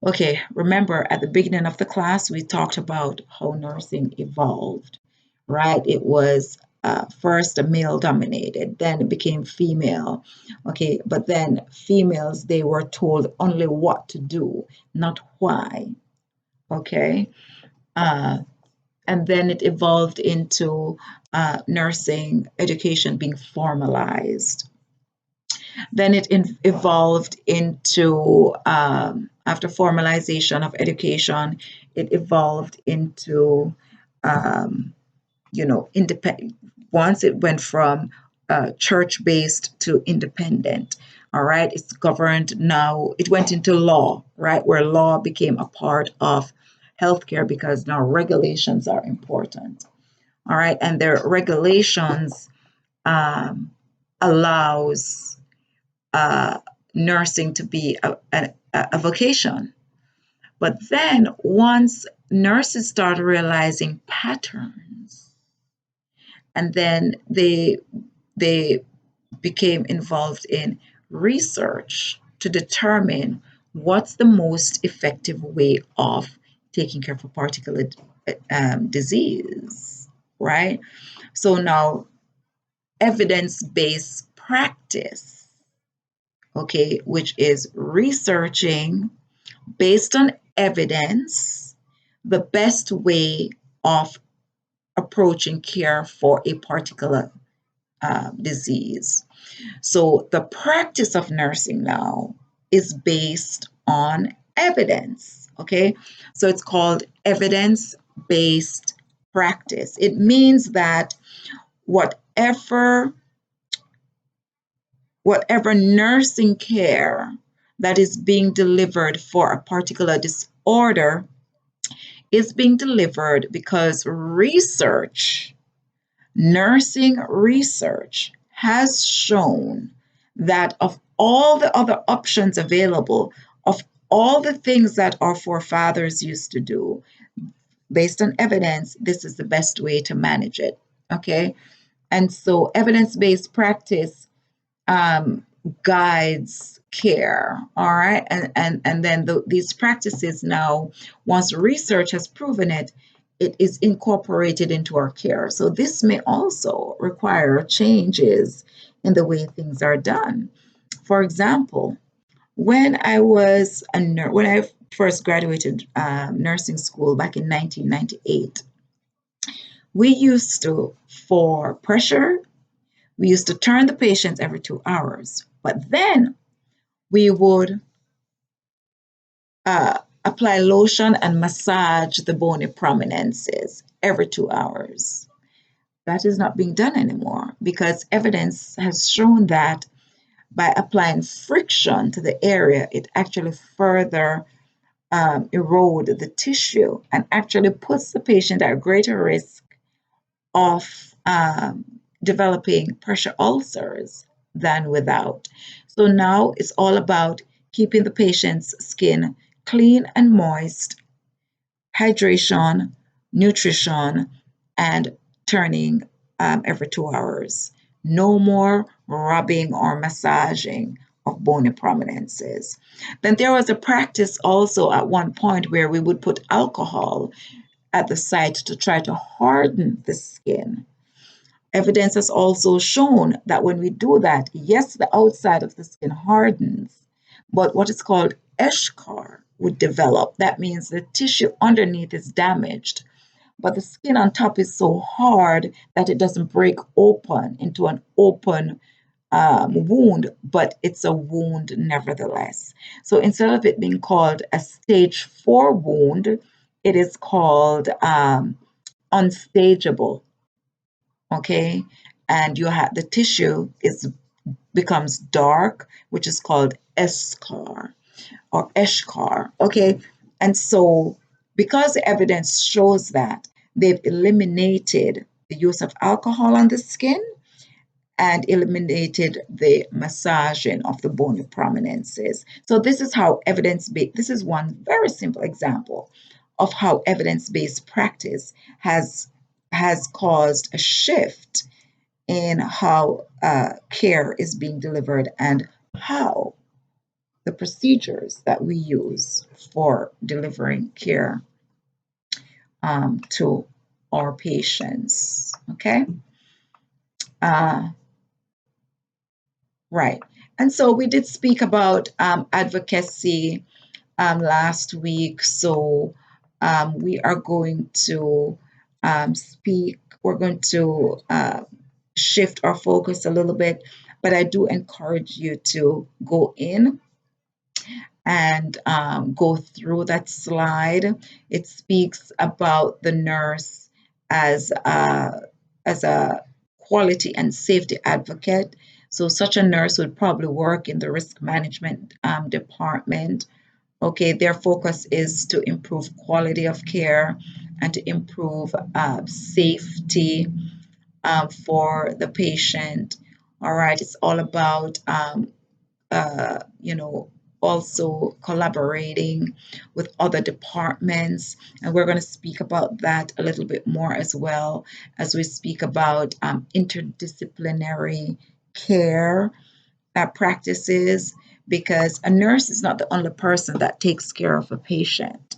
Okay, remember at the beginning of the class, we talked about how nursing evolved, right? It was first a male dominated, then it became female. Okay, but then females, they were told only what to do, not why. Okay, and then it evolved into nursing education being formalized. Then it evolved into, after formalization of education, it evolved into independent. Once it went from church-based to independent, all right, it's governed now. It went into law, right, where law became a part of healthcare because now regulations are important. All right, and their regulations um, allows uh, nursing to be a vocation. But then once nurses started realizing patterns, and then they became involved in research to determine what's the most effective way of taking care of a particular disease, right? So now evidence-based practice, okay, which is researching based on evidence the best way of approaching care for a particular disease. So the practice of nursing now is based on evidence, okay? So it's called evidence-based practice. It means that whatever whatever nursing care that is being delivered for a particular disorder is being delivered because nursing research has shown that of all the other options available, of all the things that our forefathers used to do, based on evidence, this is the best way to manage it. Okay. And so evidence based practice um, guides care. All right. And then these practices now, once research has proven it, it is incorporated into our care. So this may also require changes in the way things are done. For example, when when I first graduated nursing school back in 1998, we used to, for pressure, we used to turn the patients every 2 hours, but then we would apply lotion and massage the bony prominences every 2 hours. That is not being done anymore because evidence has shown that by applying friction to the area, it actually further erode the tissue and actually puts the patient at greater risk of developing pressure ulcers than without. So now it's all about keeping the patient's skin clean and moist, hydration, nutrition, and turning every 2 hours. No more rubbing or massaging of bony prominences. Then there was a practice also at one point where we would put alcohol at the site to try to harden the skin. Evidence has also shown that when we do that, yes, the outside of the skin hardens, but what is called eschar would develop. That means the tissue underneath is damaged, but the skin on top is so hard that it doesn't break open into an open wound, but it's a wound nevertheless. So instead of it being called a stage 4 wound, it is called unstageable. Okay, and you have the tissue is becomes dark, which is called eschar or eschar. Okay, and so because the evidence shows that, they've eliminated the use of alcohol on the skin and eliminated the massaging of the bony prominences. So this is how evidence-based, this is one very simple example of how evidence-based practice has caused a shift in how care is being delivered and how the procedures that we use for delivering care to our patients. Okay. Uh, right. And so we did speak about advocacy last week. So we are going to we're going to shift our focus a little bit, but I do encourage you to go in and go through that slide. It speaks about the nurse as a quality and safety advocate. So such a nurse would probably work in the risk management department. Okay, their focus is to improve quality of care and to improve safety for the patient. All right, it's all about you know, also collaborating with other departments. And we're going to speak about that a little bit more as well as we speak about interdisciplinary care practices, because a nurse is not the only person that takes care of a patient.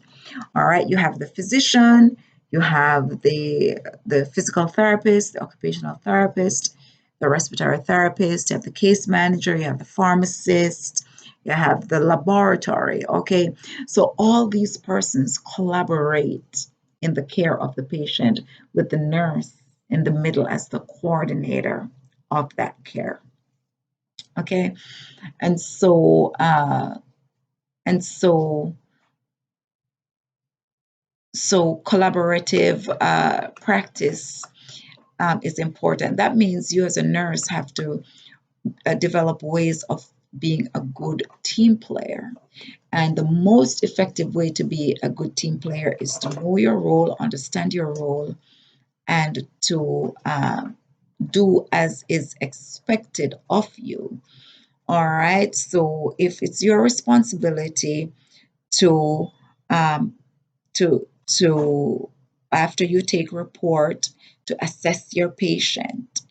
All right, you have the physician, you have the physical therapist, the occupational therapist, the respiratory therapist, you have the case manager, you have the pharmacist, you have the laboratory. Okay, so all these persons collaborate in the care of the patient with the nurse in the middle as the coordinator of that care. Okay, and so and so so collaborative practice is important. That means you as a nurse have to develop ways of being a good team player. And the most effective way to be a good team player is to know your role, understand your role, and to do as is expected of you. All right. So if it's your responsibility to um, to after you take report to assess your patient,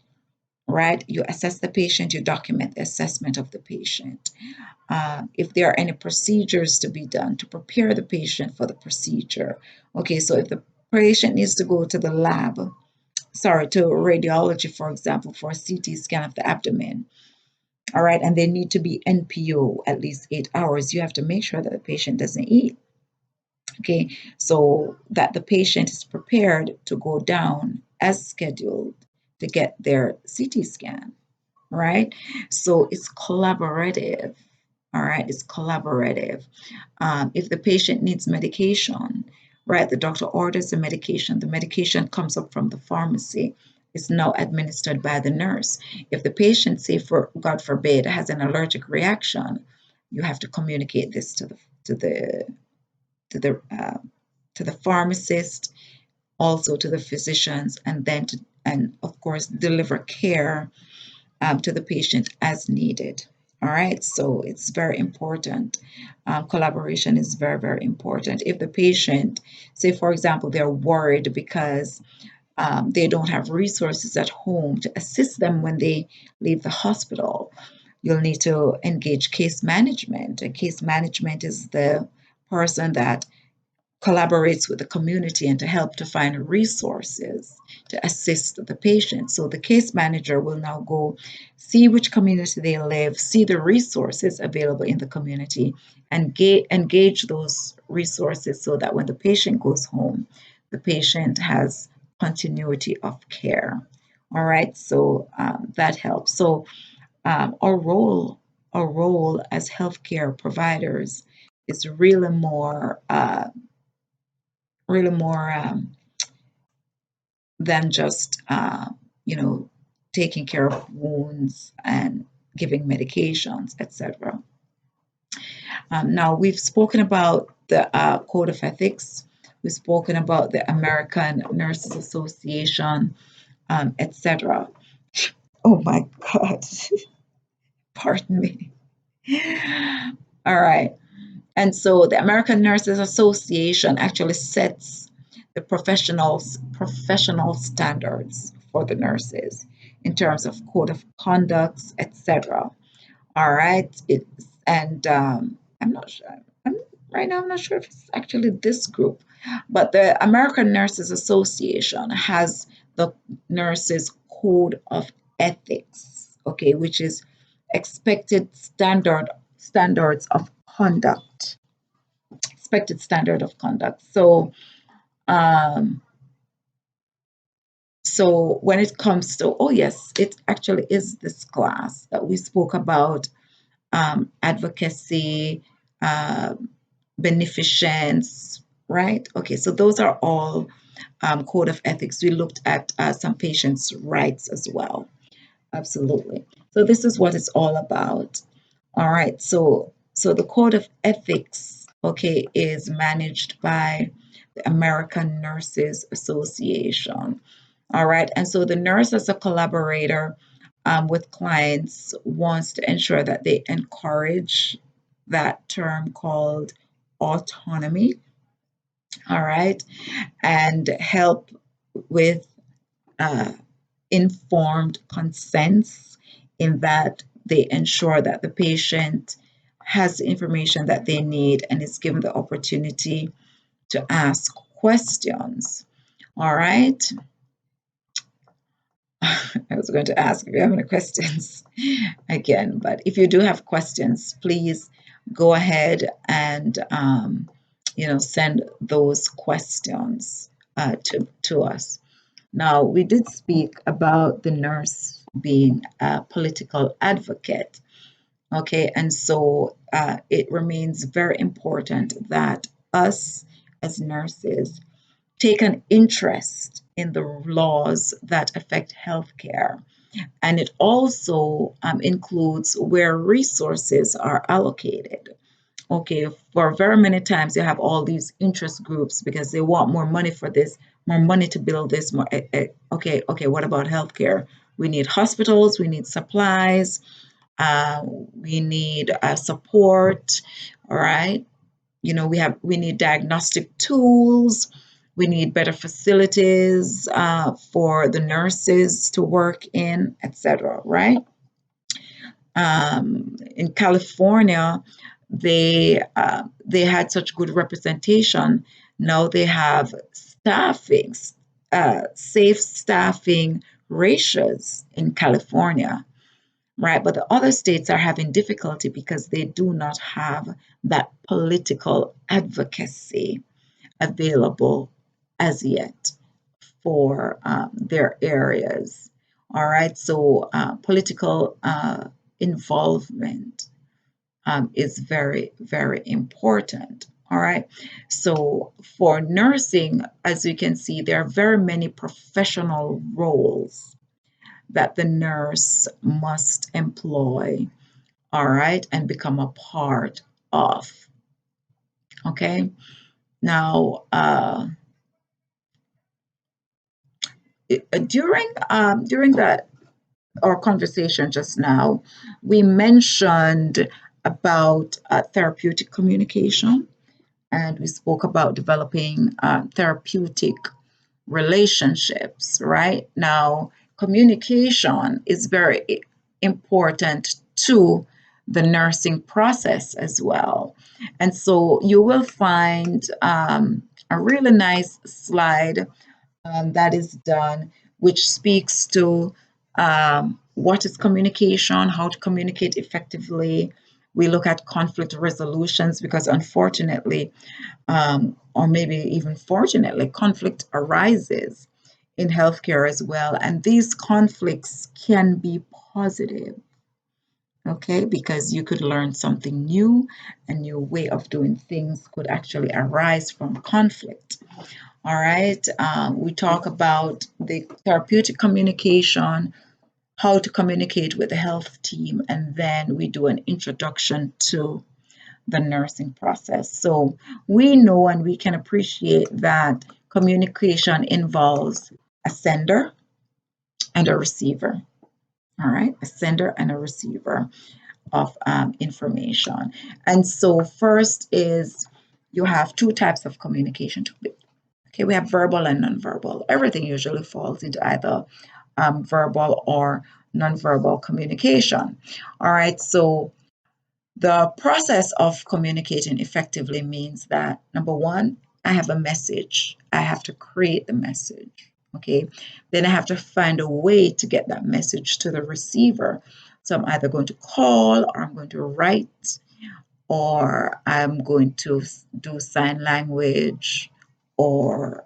right? You assess the patient, you document the assessment of the patient. If there are any procedures to be done to prepare the patient for the procedure. Okay, so if the patient needs to go to the lab, sorry, to radiology, for example, for a CT scan of the abdomen, all right, and they need to be NPO at least 8 hours, you have to make sure that the patient doesn't eat. Okay, so that the patient is prepared to go down as scheduled to get their CT scan, right? So it's collaborative. All right, it's collaborative. If the patient needs medication, right, the doctor orders the medication comes up from the pharmacy. It's now administered by the nurse. If the patient, say, for God forbid, has an allergic reaction, you have to communicate this to the to the uh, to the pharmacist, also to the physicians, and then to, and of course, deliver care to the patient as needed. All right, so it's very important. Collaboration is very, very important. If the patient, say, for example, they're worried because they don't have resources at home to assist them when they leave the hospital, you'll need to engage case management. And case management is the person that collaborates with the community and to help to find resources to assist the patient. So the case manager will now go see which community they live, see the resources available in the community, and engage those resources so that when the patient goes home, the patient has continuity of care. All right, so that helps. So our role as healthcare providers is really more than just you know, taking care of wounds and giving medications, etc. Now we've spoken about the code of ethics. We've spoken about the American Nurses Association, etc. Oh my God, pardon me. All right. And so the American Nurses Association actually sets the professional standards for the nurses in terms of code of conducts, etc. All right. And I'm not sure. I'm, right now, I'm not sure if it's actually this group, but the American Nurses Association has the Nurses Code of Ethics, okay, which is expected standards of conduct, expected standard of conduct. Um, so when it comes to, oh yes, it actually is this class that we spoke about, advocacy, uh, beneficence, right? Okay, so those are all code of ethics, we looked at some patients' rights as well. Absolutely. So this is what it's all about. All right. So the code of ethics, okay, is managed by the American Nurses Association. All right. And so the nurse, as a collaborator with clients, wants to ensure that they encourage that term called autonomy. All right. And help with uh, informed consents, in that they ensure that the patient has the information that they need and is given the opportunity to ask questions. All right. I was going to ask if you have any questions again, but if you do have questions, please go ahead and send those questions to us. Now, we did speak about the nurse being a political advocate. Okay, and so it remains very important that us as nurses take an interest in the laws that affect healthcare. And it also includes where resources are allocated. Okay, for very many times you have all these interest groups because they want more money for this, more money to build this, more. Okay, what about healthcare? We need hospitals, we need supplies, we need support. All right, we need diagnostic tools, we need better facilities for the nurses to work in, etc. Right? In California, they had such good representation. Now they have staffing, safe staffing ratios in California, right? But the other states are having difficulty because they do not have that political advocacy available as yet for their areas. All right, so political involvement is very, very important. All right, so for nursing, as you can see, there are very many professional roles that the nurse must employ, all right, and become a part of. Okay, now during that our conversation just now, we mentioned about therapeutic communication, and we spoke about developing therapeutic relationships. Right now, communication is very important to the nursing process as well. And so you will find a really nice slide that is done, which speaks to what is communication, how to communicate effectively. We look at conflict resolutions because, unfortunately, or maybe even fortunately, conflict arises in healthcare as well. And these conflicts can be positive, okay, because you could learn something new, and your way of doing things could actually arise from conflict. All right, we talk about the therapeutic communication, how to communicate with the health team, and then we do an introduction to the nursing process. So we know and we can appreciate that communication involves a sender and a receiver. All right, a sender and a receiver of information. And so first is you have two types of communication. Okay, we have verbal and nonverbal. Everything usually falls into either verbal or nonverbal communication. All right, so the process of communicating effectively means that number one, I have a message. I have to create the message. Okay. Then I have to find a way to get that message to the receiver. So I'm either going to call, or I'm going to write, or I'm going to do sign language, or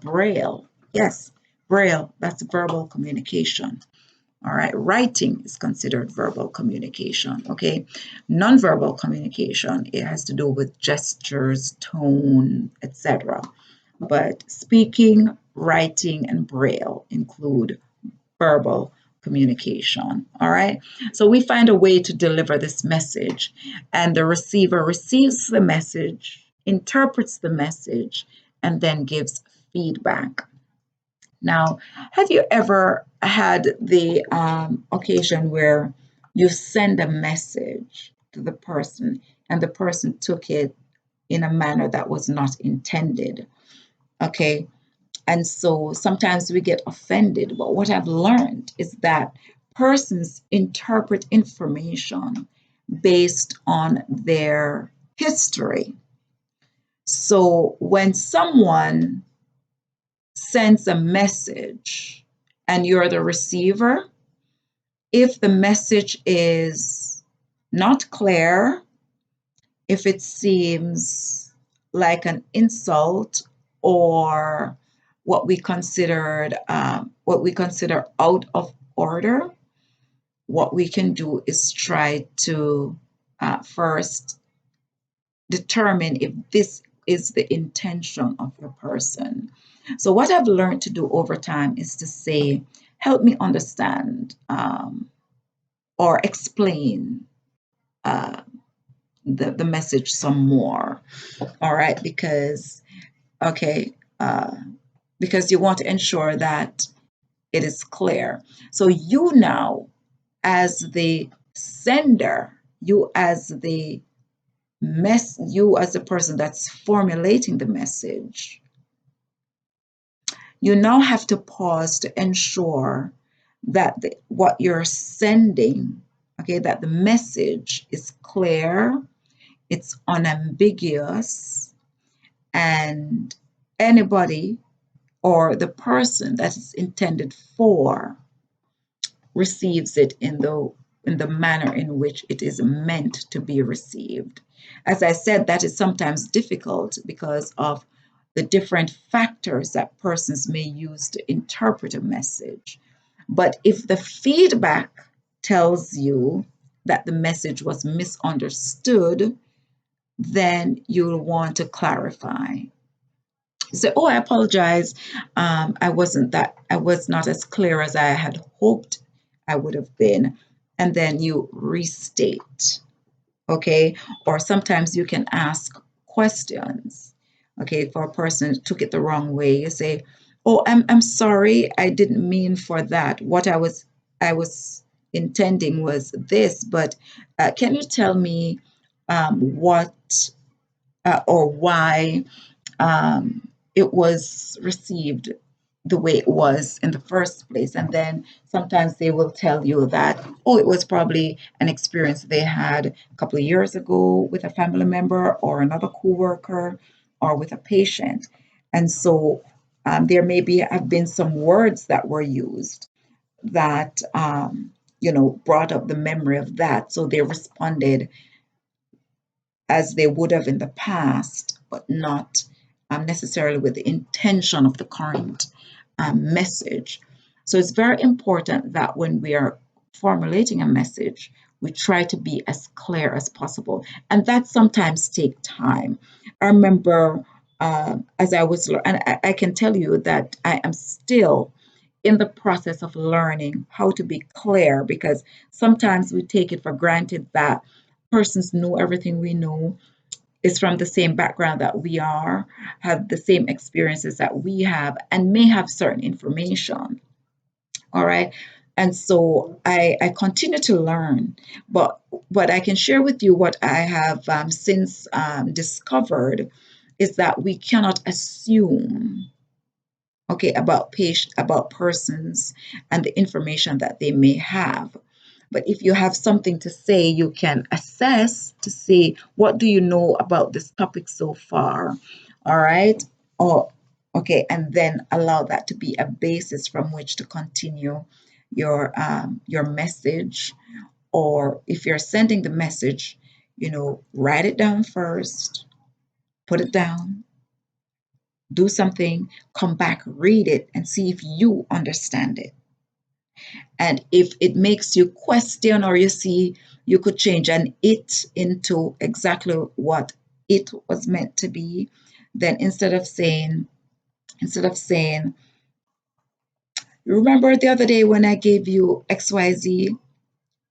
braille. Yes, braille, that's verbal communication. All right, writing is considered verbal communication. Okay, nonverbal communication, it has to do with gestures, tone, etc. but speaking, writing, and braille include verbal communication. All right. So we find a way to deliver this message, and the receiver receives the message, interprets the message, and then gives feedback. Now, have you ever had the occasion where you send a message to the person and the person took it in a manner that was not intended? Okay. And so sometimes we get offended. But what I've learned is that persons interpret information based on their history. So when someone sends a message and you're the receiver, if the message is not clear, if it seems like an insult or what we consider out of order, what we can do is try to first determine if this is the intention of the person. So what I've learned to do over time is to say, help me understand or explain uh, the message some more. All right, okay, uh, because you want to ensure that it is clear. So you now, as the sender, you as the person that's formulating the message, you now have to pause to ensure that what you're sending, okay, that the message is clear, it's unambiguous, and anybody or the person that is intended for receives it in the manner in which it is meant to be received. As I said, that is sometimes difficult because of the different factors that persons may use to interpret a message. But if the feedback tells you that the message was misunderstood, then you'll want to clarify. Say, oh, I apologize. I was not as clear as I had hoped I would have been. And then you restate, okay? Or sometimes you can ask questions, okay? For a person who took it the wrong way, you say, oh, I'm sorry, I didn't mean for that. What I was intending was this, but can you tell me what or why it was received the way it was in the first place. And then sometimes they will tell you that, oh, it was probably an experience they had a couple of years ago with a family member or another coworker or with a patient. And so there maybe have been some words that were used that, brought up the memory of that. So they responded as they would have in the past, but not necessarily with the intention of the current message. So it's very important that when we are formulating a message, we try to be as clear as possible. And that sometimes takes time. I remember as I was, and I can tell you that I am still in the process of learning how to be clear because sometimes we take it for granted that persons know everything we know, is from the same background that we are, have the same experiences that we have, and may have certain information. All right. And so I continue to learn, but I can share with you what I have since discovered is that we cannot assume, okay, about persons and the information that they may have. But if you have something to say, you can assess to see what do you know about this topic so far. All right. Oh, okay. And then allow that to be a basis from which to continue your message. Or if you're sending the message, write it down first, put it down, do something, come back, read it, and see if you understand it. And if it makes you question or you see you could change an it into exactly what it was meant to be, then instead of saying Instead of saying, "You remember the other day when I gave you XYZ?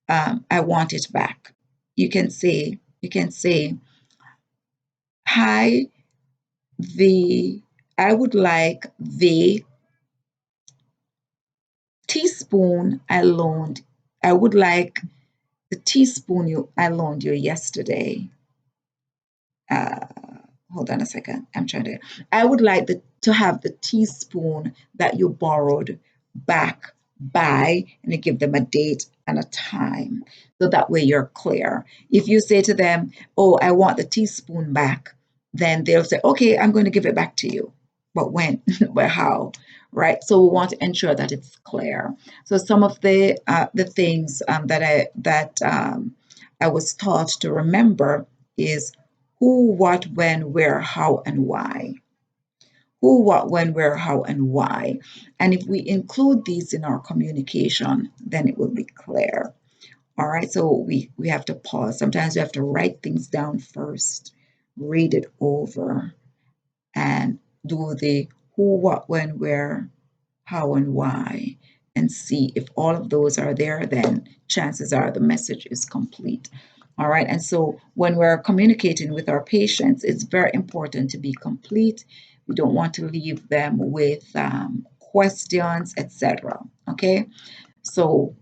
I want it back." You can say, "Hi, the I would like the teaspoon I loaned. I would like the teaspoon I loaned you yesterday. Uh, hold on a second. I would like to have the teaspoon that you borrowed back by," and you give them a date and a time. So that way you're clear. If you say to them, "Oh, I want the teaspoon back," then they'll say, "Okay, I'm going to give it back to you." But when? But how? Right? So we want to ensure that it's clear. So some of the things that I was taught to remember is who, what, when, where, how, and why. Who, what, when, where, how, and why. And if we include these in our communication, then it will be clear. All right, so we have to pause. Sometimes we have to write things down first, read it over, and do the who, what, when, where, how, and why, and see if all of those are there, then chances are the message is complete. All right, and so when we're communicating with our patients, it's very important to be complete. We don't want to leave them with questions, etc. Okay, so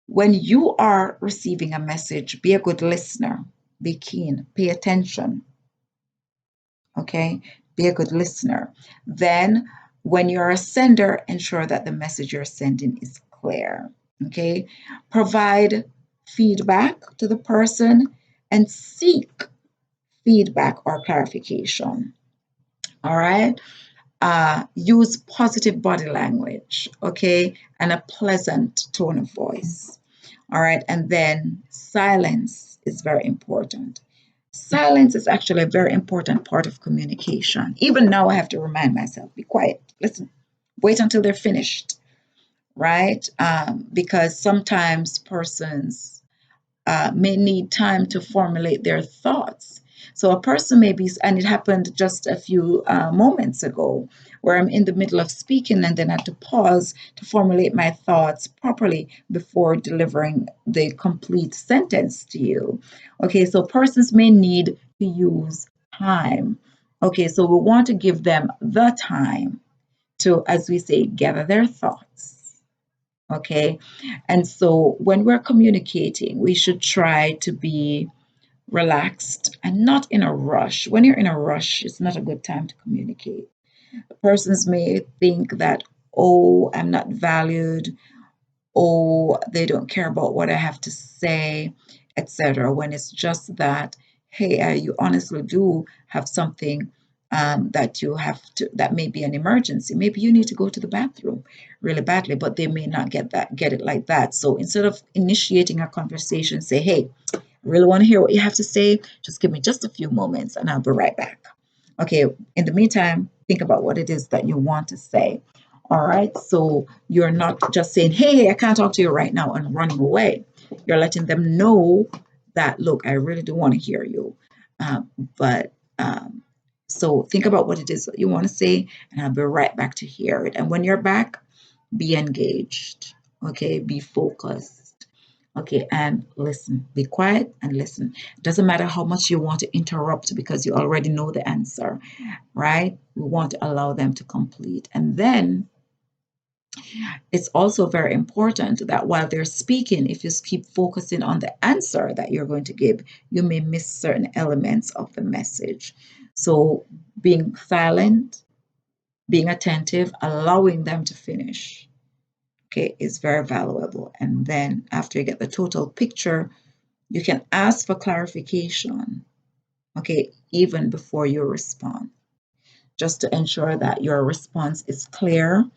when you are receiving a message, be a good listener, be keen, pay attention. Okay, be a good listener. Then when you're a sender, ensure that the message you're sending is clear. Okay, provide feedback to the person and seek feedback or clarification. All right, use positive body language, okay, and a pleasant tone of voice. All right, and then silence is very important. Silence is actually a very important part of communication. Even now, I have to remind myself, be quiet, listen, wait until they're finished, right? Because sometimes persons may need time to formulate their thoughts. So a person may be, and it happened just a few moments ago, where I'm in the middle of speaking and then I had to pause to formulate my thoughts properly before delivering the complete sentence to you. Okay, so persons may need to use time. Okay, so we want to give them the time to, as we say, gather their thoughts. Okay. And so when we're communicating, we should try to be relaxed and not in a rush. When you're in a rush, it's not a good time to communicate. Persons may think that, "Oh, I'm not valued," "Oh, they don't care about what I have to say," etc. When it's just that, hey, you honestly do have something that you have to, that may be an emergency. Maybe you need to go to the bathroom really badly, but they may not get it like that. So instead of initiating a conversation, say, "Hey, I really want to hear what you have to say. Just give me just a few moments and I'll be right back." Okay, in the meantime, think about what it is that you want to say. All right, so you're not just saying, "Hey, I can't talk to you right now," and running away. You're letting them know that, "Look, I really do want to hear you." But so think about what it is that you want to say, and I'll be right back to hear it. And when you're back, be engaged. Okay, be focused. Okay, and listen. Be quiet and listen. It doesn't matter how much you want to interrupt because you already know the answer, right? We want to allow them to complete. And then it's also very important that while they're speaking, if you keep focusing on the answer that you're going to give, you may miss certain elements of the message. So being silent, being attentive, allowing them to finish, okay, is very valuable. And then after you get the total picture, you can ask for clarification, okay, even before you respond, just to ensure that your response is clear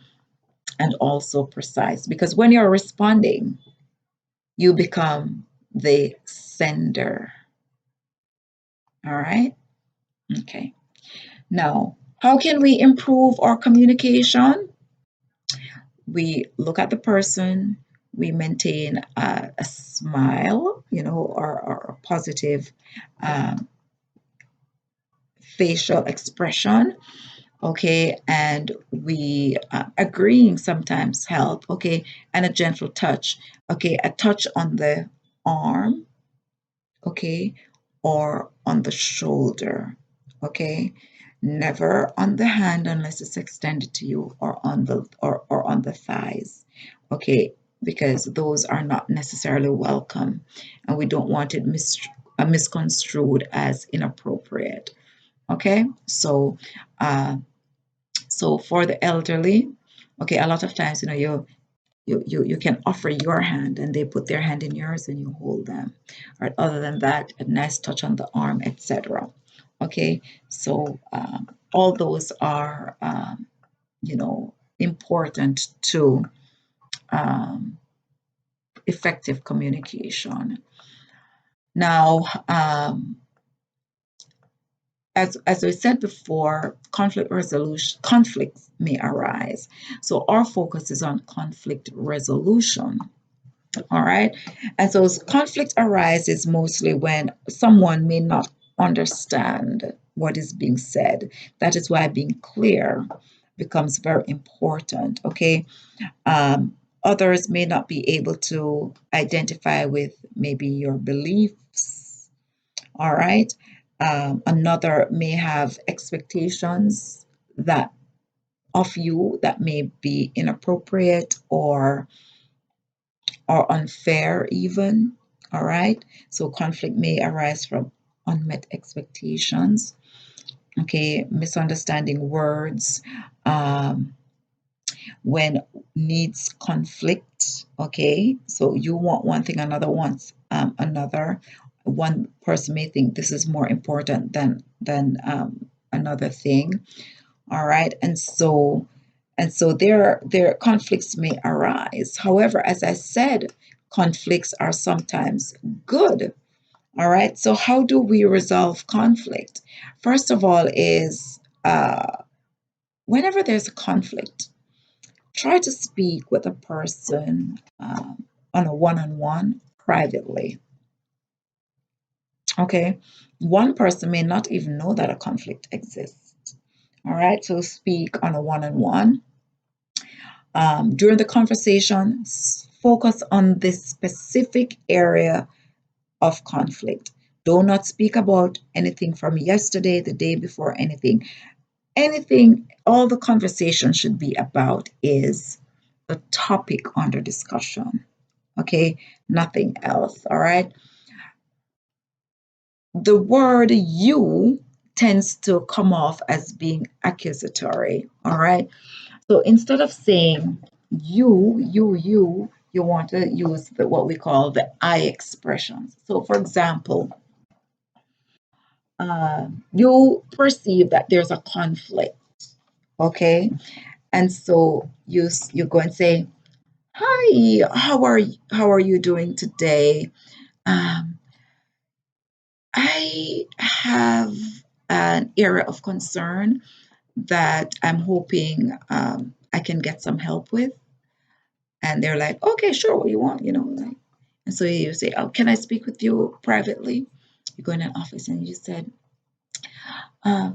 and also precise. Because when you're responding, you become the sender. All right? Okay. Now, how can we improve our communication? We look at the person, we maintain a smile, or a positive um, facial expression. okay, and we agreeing sometimes help, okay, and a gentle touch, okay, a touch on the arm, okay, or on the shoulder, okay, never on the hand unless it's extended to you, or on the or on the thighs, okay, because those are not necessarily welcome, and we don't want it misconstrued as inappropriate, okay. Uh, so for the elderly, okay, a lot of times, you can offer your hand and they put their hand in yours and you hold them. Right? Other than that, a nice touch on the arm, etc. Okay, so all those are, important to um, effective communication. Now, as we said before, conflicts may arise. So our focus is on conflict resolution. All right. And so conflict arises mostly when someone may not understand what is being said. That is why being clear becomes very important. Okay. Others may not be able to identify with maybe your beliefs. All right. Another may have expectations that of you that may be inappropriate or unfair even. All right. So conflict may arise from unmet expectations. Okay. Misunderstanding words. Um, when needs conflict. Okay. So you want one thing, another wants another. One person may think this is more important than another thing. All right. And so there conflicts may arise. However, as I said, conflicts are sometimes good. All right. So how do we resolve conflict? First of all, is whenever there's a conflict, try to speak with a person on a one-on-one privately. Okay. One person may not even know that a conflict exists. All right. So speak on a one-on-one. During the conversation, focus on this specific area of conflict. Do not speak about anything from yesterday, the day before, anything. Anything, all the conversation should be about is the topic under discussion. Okay, nothing else. All right. The word you tends to come off as being accusatory. All right. So instead of saying you want to use what we call the I expressions. So, for example, you perceive that there's a conflict, okay, and so you go and say, "Hi, how are you doing today? Um, I have an area of concern that I'm hoping I can get some help with." And they're like, okay, sure, what you want, like. And so you say, oh, can I speak with you privately? You go in an office and you said, uh,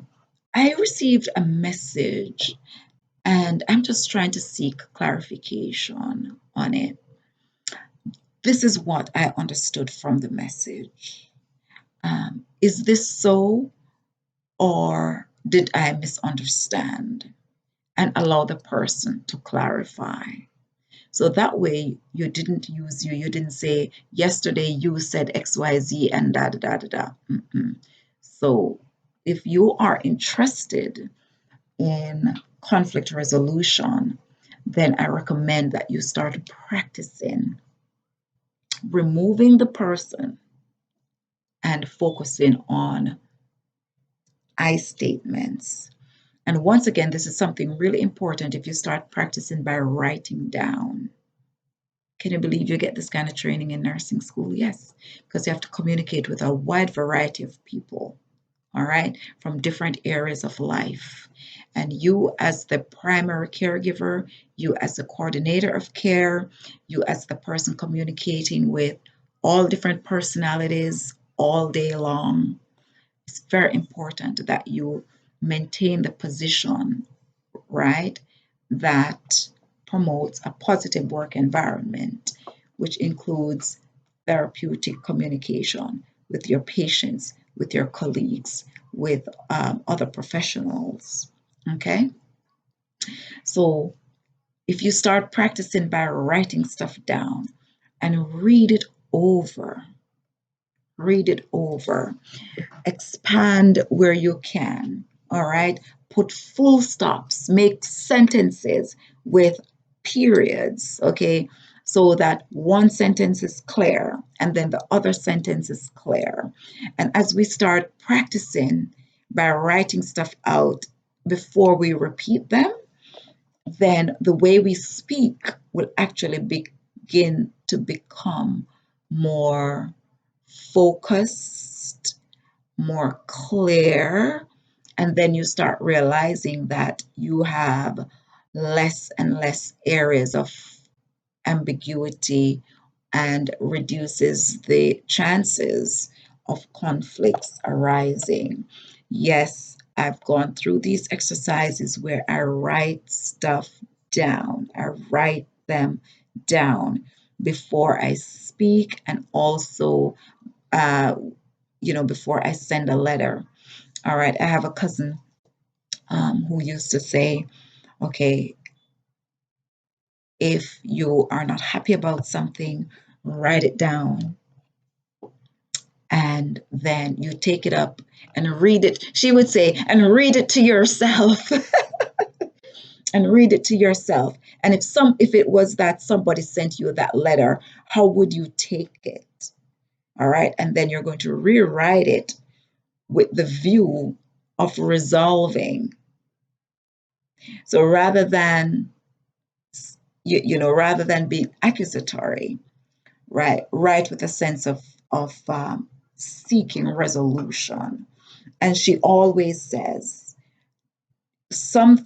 I received a message and I'm just trying to seek clarification on it. This is what I understood from the message. Is this so, or did I misunderstand? And allow the person to clarify. So that way you didn't use you didn't say, yesterday you said XYZ and da da da da da. Mm-mm. So if you are interested in conflict resolution, then I recommend that you start practicing removing the person and focusing on I statements. And once again, this is something really important if you start practicing by writing down. Can you believe you get this kind of training in nursing school? Yes, because you have to communicate with a wide variety of people, all right, from different areas of life. And you, as the primary caregiver, you, as the coordinator of care, you, as the person communicating with all different personalities all day long, it's very important that you maintain the position, right, that promotes a positive work environment, which includes therapeutic communication with your patients, with your colleagues, with other professionals. Okay, so if you start practicing by writing stuff down and read it over, expand where you can, all right? Put full stops, make sentences with periods, okay? So that one sentence is clear and then the other sentence is clear. And as we start practicing by writing stuff out before we repeat them, then the way we speak will actually begin to become more focused, more clear, and then you start realizing that you have less and less areas of ambiguity and reduces the chances of conflicts arising. Yes, I've gone through these exercises where I write stuff down. I write them down before I speak and also, uh, before I send a letter. All right, I have a cousin who used to say, okay, if you are not happy about something, write it down and then you take it up and read it. She would say, and read it to yourself. And read it to yourself. And if it was that somebody sent you that letter, how would you take it? All right. And then you're going to rewrite it with the view of resolving. So rather than being accusatory, right, write with a sense of seeking resolution. And she always says, some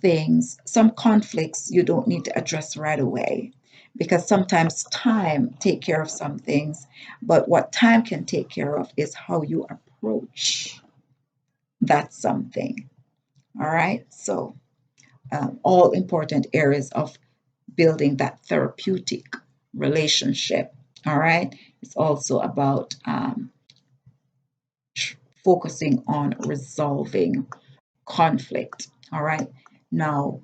conflicts you don't need to address right away because sometimes time take care of some things, but what time can take care of is how you approach that something. All right, so all important areas of building that therapeutic relationship. All right, it's also about focusing on resolving conflict. All right, now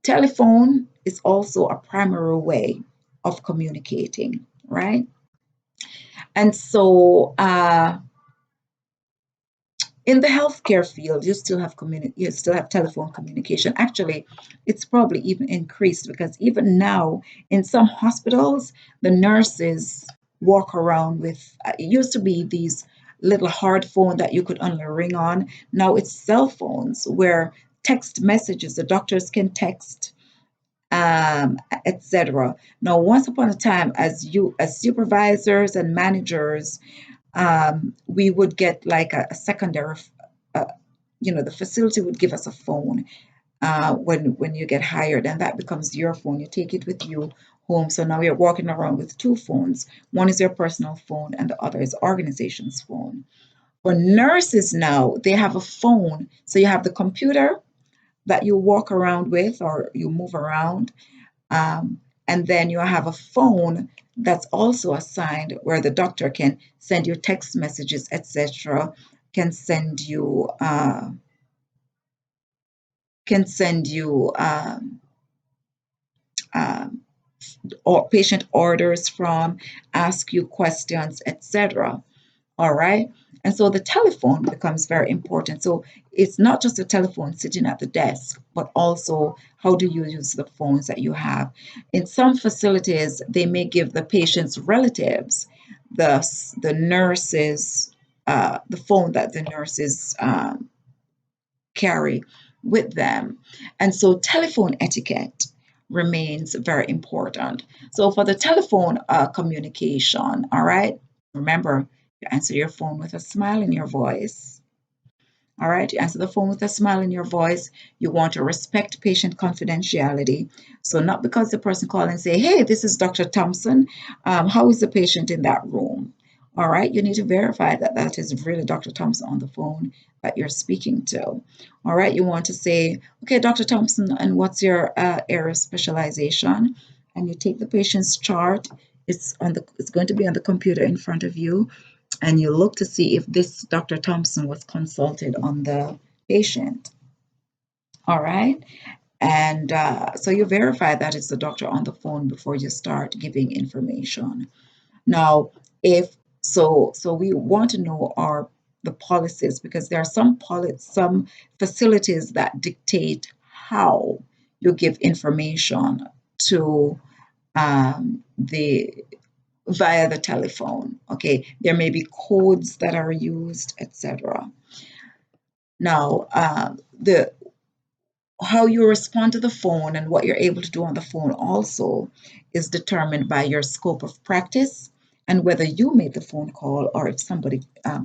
telephone is also a primary way of communicating, right? And so in the healthcare field, you still have telephone communication. Actually, it's probably even increased because even now in some hospitals, the nurses walk around with it used to be these little hard phone that you could only ring on. Now it's cell phones where text messages, the doctors can text, etc. Now, once upon a time, as supervisors and managers, we would get like a secondary, uh, the facility would give us a phone when you get hired, and that becomes your phone. You take it with you home. So now you're walking around with two phones. One is your personal phone, and the other is the organization's phone. For nurses now, they have a phone. So you have the computer that you walk around with or you move around, um, and then you have a phone that's also assigned where the doctor can send you text messages, etc. Can send you um, or patient orders from, ask you questions, etc. All right. And so the telephone becomes very important. So it's not just a telephone sitting at the desk, but also how do you use the phones that you have? In some facilities, they may give the patient's relatives the nurses the phone that the nurses carry with them. And so telephone etiquette remains very important. So for the telephone communication, all right, remember, you answer your phone with a smile in your voice. All right, you answer the phone with a smile in your voice. You want to respect patient confidentiality. So not because the person called and say, hey, this is Dr. Thompson. How is the patient in that room? All right, you need to verify that that is really Dr. Thompson on the phone that you're speaking to. All right, you want to say, okay, Dr. Thompson, and what's your area of specialization? And you take the patient's chart. It's going to be on the computer in front of you, and you look to see if this Dr. Thompson was consulted on the patient. All right, and so you verify that it's the doctor on the phone before you start giving information. Now, if so we want to know our the policies, because there are some facilities that dictate how you give information to the via the telephone. Okay, there may be codes that are used, etc. Now, the how you respond to the phone and what you're able to do on the phone also is determined by your scope of practice and whether you made the phone call or if somebody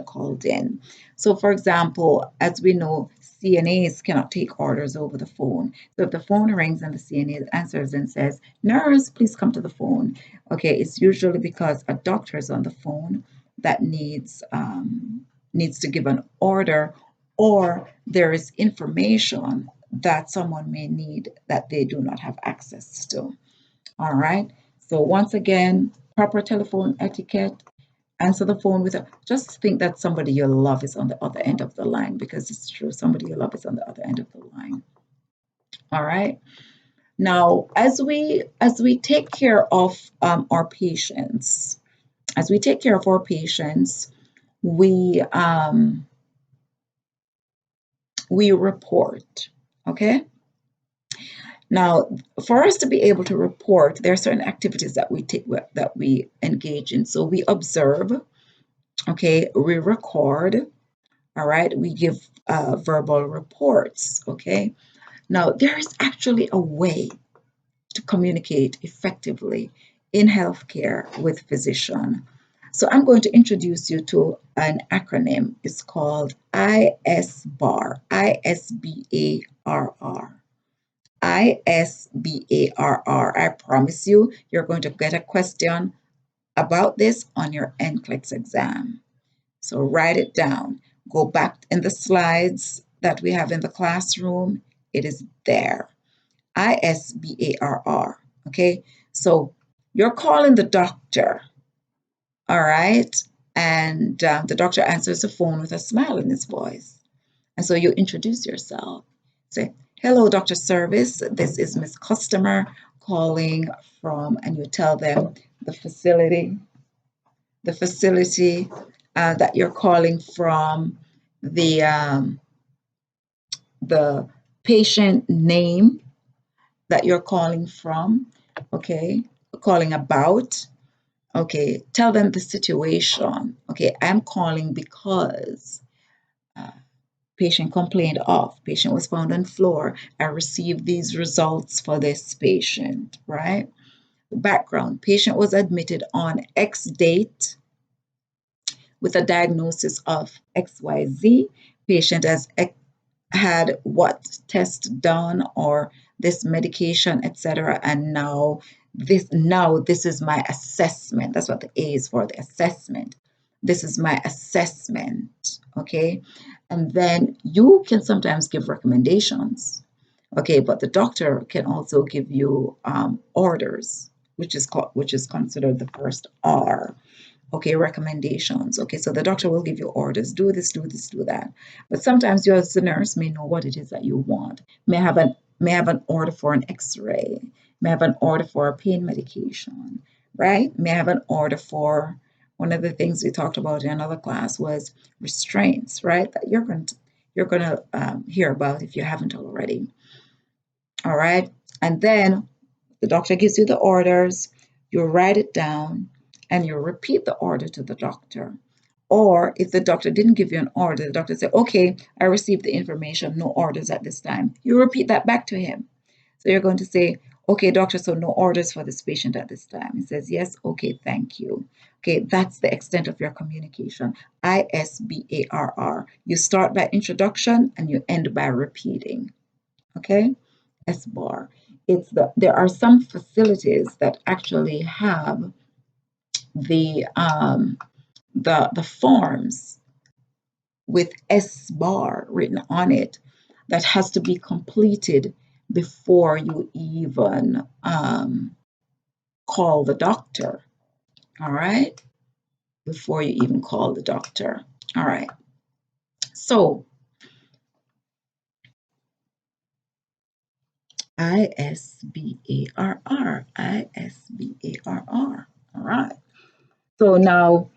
called in. So, for example, as we know, CNAs cannot take orders over the phone. So, if the phone rings and the CNA answers and says, "Nurse, please come to the phone," okay, it's usually because a doctor is on the phone that needs to give an order, or there is information that someone may need that they do not have access to. All right. So once again, proper telephone etiquette. Answer the phone with a just think that somebody you love is on the other end of the line, because it's true, somebody you love is on the other end of the line. All right. Now, as we take care of our patients, as we take care of our patients, we we report. Okay. Now, for us to be able to report, there are certain activities that we engage in. So we observe, okay, we record, all right, we give verbal reports, okay. Now, there is actually a way to communicate effectively in healthcare with physician. So I'm going to introduce you to an acronym. It's called ISBAR, ISBARR. ISBARR. I promise you, you're going to get a question about this on your NCLEX exam. So write it down. Go back in the slides that we have in the classroom. It is there. ISBARR. Okay. So you're calling the doctor. All right. And the doctor answers the phone with a smile in his voice. And so you introduce yourself. Say, "Hello, Dr. Service. This is Miss Customer calling from," and you tell them the facility that you're calling from, the patient name that you're calling from, okay, calling about. Okay, tell them the situation. Okay, I'm calling because patient complained of, patient was found on floor. I received these results for this patient, right? Background, patient was admitted on X date with a diagnosis of XYZ. Patient has had what test done or this medication, etc. And now this is my assessment. That's what the A is for, the assessment. This is my assessment. Okay. And then you can sometimes give recommendations. Okay, but the doctor can also give you orders, which is considered the first R. Okay, recommendations. Okay, so the doctor will give you orders: do this, do this, do that. But sometimes you, as the nurse, may know what it is that you want. May have an order for an X-ray. May have an order for a pain medication, right? May have an order for one of the things we talked about in another class was restraints, right? That you're gonna hear about if you haven't already. All right, and then the doctor gives you the orders. You write it down and you repeat the order to the doctor. Or if the doctor didn't give you an order, the doctor said, "Okay, I received the information, no orders at this time." You repeat that back to him. So you're going to say, "Okay, doctor, so no orders for this patient at this time." He says, "Yes, okay, thank you." Okay, that's the extent of your communication. ISBARR. You start by introduction and you end by repeating. Okay? SBAR. There are some facilities that actually have the the forms with S bar written on it that has to be completed before you even call the doctor. All right, before you even call the doctor. All right, so ISBARR, ISBARR. All right. So now,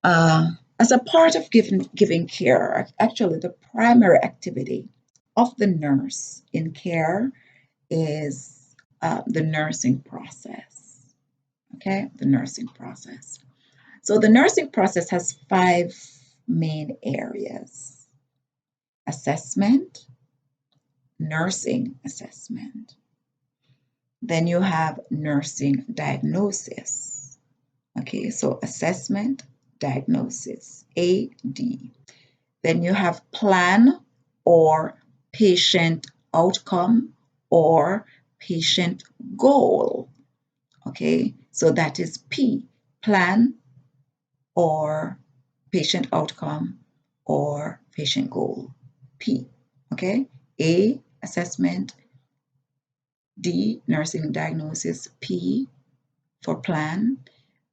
as a part of giving care, actually the primary activity of the nurse in care is the nursing process. Okay, the nursing process. So the nursing process has 5 main areas: assessment, nursing assessment. Then you have nursing diagnosis. Okay, so assessment, diagnosis, AD. Then you have plan or patient outcome or patient goal. Okay, so that is P, plan or patient outcome or patient goal, P. Okay, A, assessment, D, nursing diagnosis, P for plan.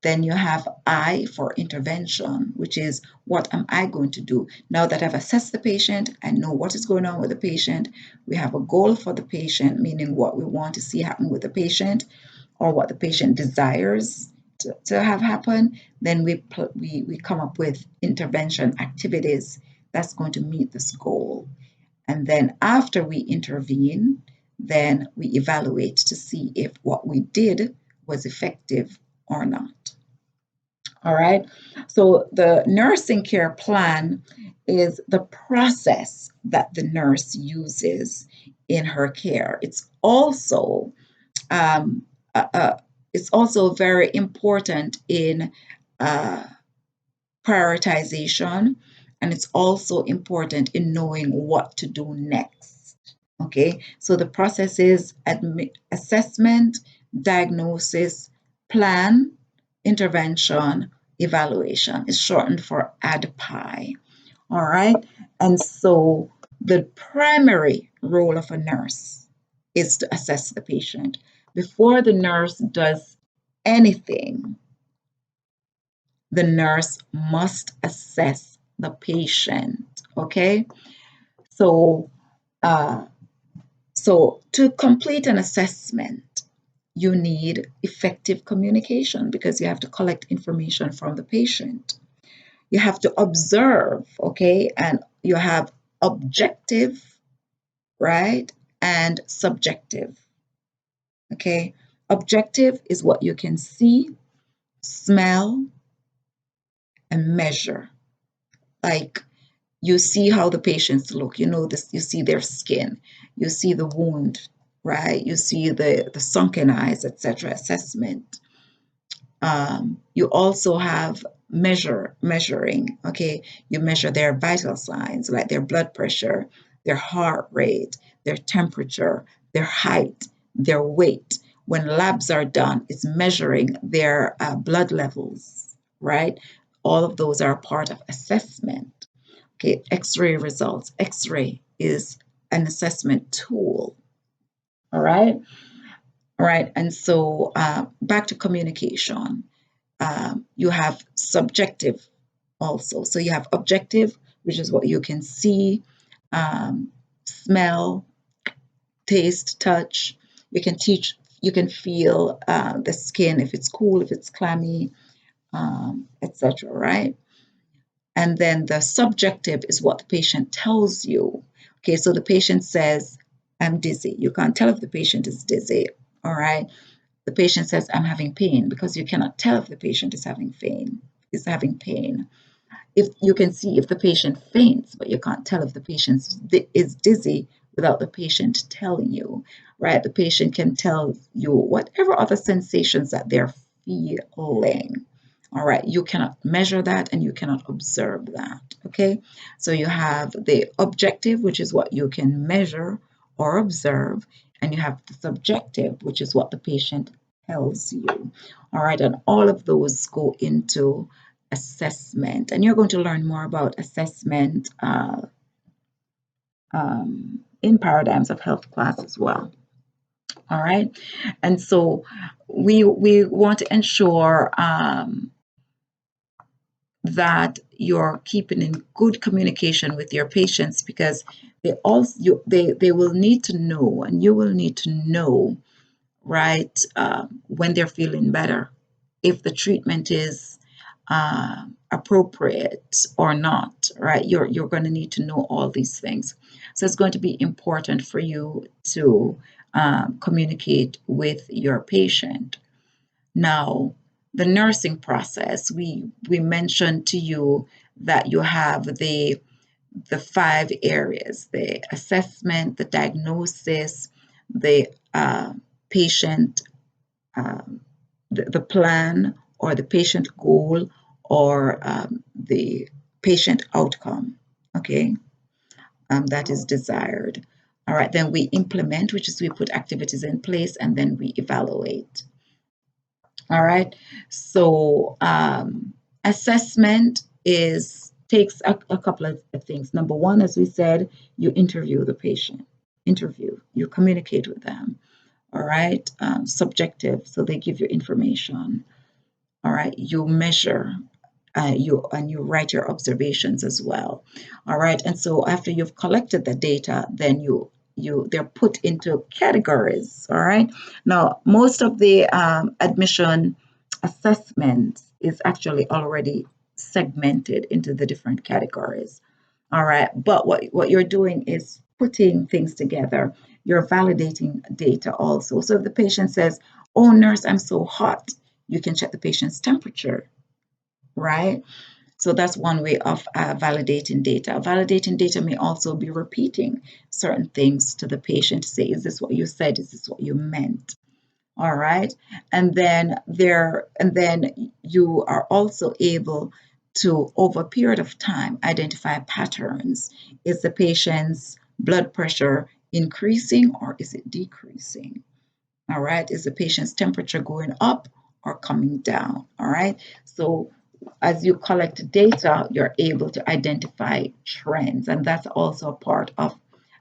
Then you have I for intervention, which is what am I going to do? Now that I've assessed the patient, I know what is going on with the patient. We have a goal for the patient, meaning what we want to see happen with the patient or what the patient desires to have happen. Then we come up with intervention activities that's going to meet this goal. And then after we intervene, then we evaluate to see if what we did was effective or not. All right. So the nursing care plan is the process that the nurse uses in her care. Um, it's also very important in uh, prioritization, and it's also important in knowing what to do next. Okay, so the process is assessment, diagnosis, plan, intervention, evaluation. It's shortened for ADPI. All right, and so the primary role of a nurse is to assess the patient. Before the nurse does anything, the nurse must assess the patient. Okay, so uh, so to complete an assessment, you need effective communication because you have to collect information from the patient. You have to observe, okay, and you have objective, right, and subjective. Okay, objective is what you can see, smell, and measure. Like you see how the patients look, you know this, you see their skin, you see the wound, right? You see the sunken eyes, etc. Assessment. You also have measuring. Okay, you measure their vital signs like their blood pressure, their heart rate, their temperature, their height, their weight. When labs are done, it's measuring their blood levels, right? All of those are part of assessment. Okay, X-ray results. X-ray is an assessment tool. All right. All right. And so back to communication. You have subjective also. So you have objective, which is what you can see, um, smell, taste, touch. You can feel the skin, if it's cool, if it's clammy, etc. Right? And then the subjective is what the patient tells you. Okay, so the patient says, I'm dizzy. You can't tell if the patient is dizzy. All right. The patient says, I'm having pain, because you cannot tell if the patient is having pain. If you can see if the patient faints, but you can't tell if the patient is dizzy without the patient telling you, right? The patient can tell you whatever other sensations that they're feeling. All right, you cannot measure that and you cannot observe that. Okay, so you have the objective, which is what you can measure or observe, and you have the subjective, which is what the patient tells you. All right, and all of those go into assessment. And you're going to learn more about assessment in Paradigms of Health class as well. All right. And so we want to ensure that you're keeping in good communication with your patients, because they will need to know, and you will need to know, right, when they're feeling better, if the treatment is appropriate or not, right? You're going to need to know all these things. So it's going to be important for you to communicate with your patient. Now, the nursing process, we mentioned to you that you have the 5 areas: the assessment, the diagnosis, the patient, the plan or the patient goal, or the patient outcome, okay, that is desired. All right, then we implement, which is we put activities in place, and then we evaluate. All right. So assessment takes a couple of things. Number one, as we said, you interview the patient. You communicate with them. All right. Subjective, so they give you information. All right. You measure. You write your observations as well. All right. And so after you've collected the data, then they're put into categories. All right. Now, most of the admission assessment is actually already segmented into the different categories. All right. But what you're doing is putting things together. You're validating data also. So if the patient says, "Oh, nurse, I'm so hot," you can check the patient's temperature, right? So that's one way of validating data. Validating data may also be repeating certain things to the patient to say, "Is this what you said? Is this what you meant?" All right. And then you are also able to, over a period of time, identify patterns. Is the patient's blood pressure increasing or is it decreasing? All right. Is the patient's temperature going up or coming down? All right. So as you collect data, you're able to identify trends, and that's also a part of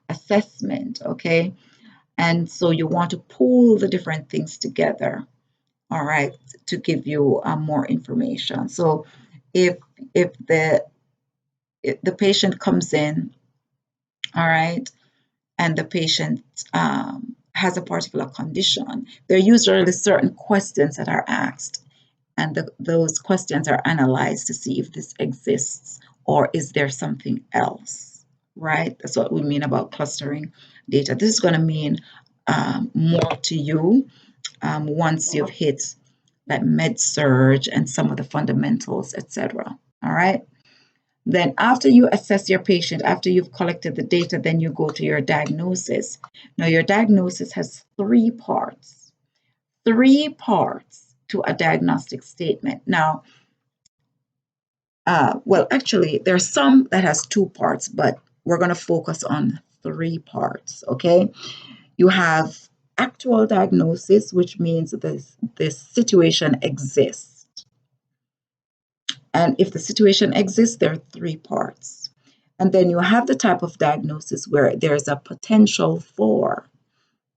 assessment, okay? And so you want to pull the different things together, all right, to give you more information. So if the patient comes in, all right, and the patient has a particular condition, there are usually certain questions that are asked, and those questions are analyzed to see if this exists or is there something else, right? That's what we mean about clustering data. This is going to mean more to you once you've hit like med-surg and some of the fundamentals, etc. All right. Then after you assess your patient, after you've collected the data, then you go to your diagnosis. Now your diagnosis has 3 parts. 3 parts to a diagnostic statement. Now, well, actually, there's some that has 2 parts, but we're going to focus on 3 parts, okay? You have actual diagnosis, which means this situation exists. And if the situation exists, there are 3 parts. And then you have the type of diagnosis where there's a potential for,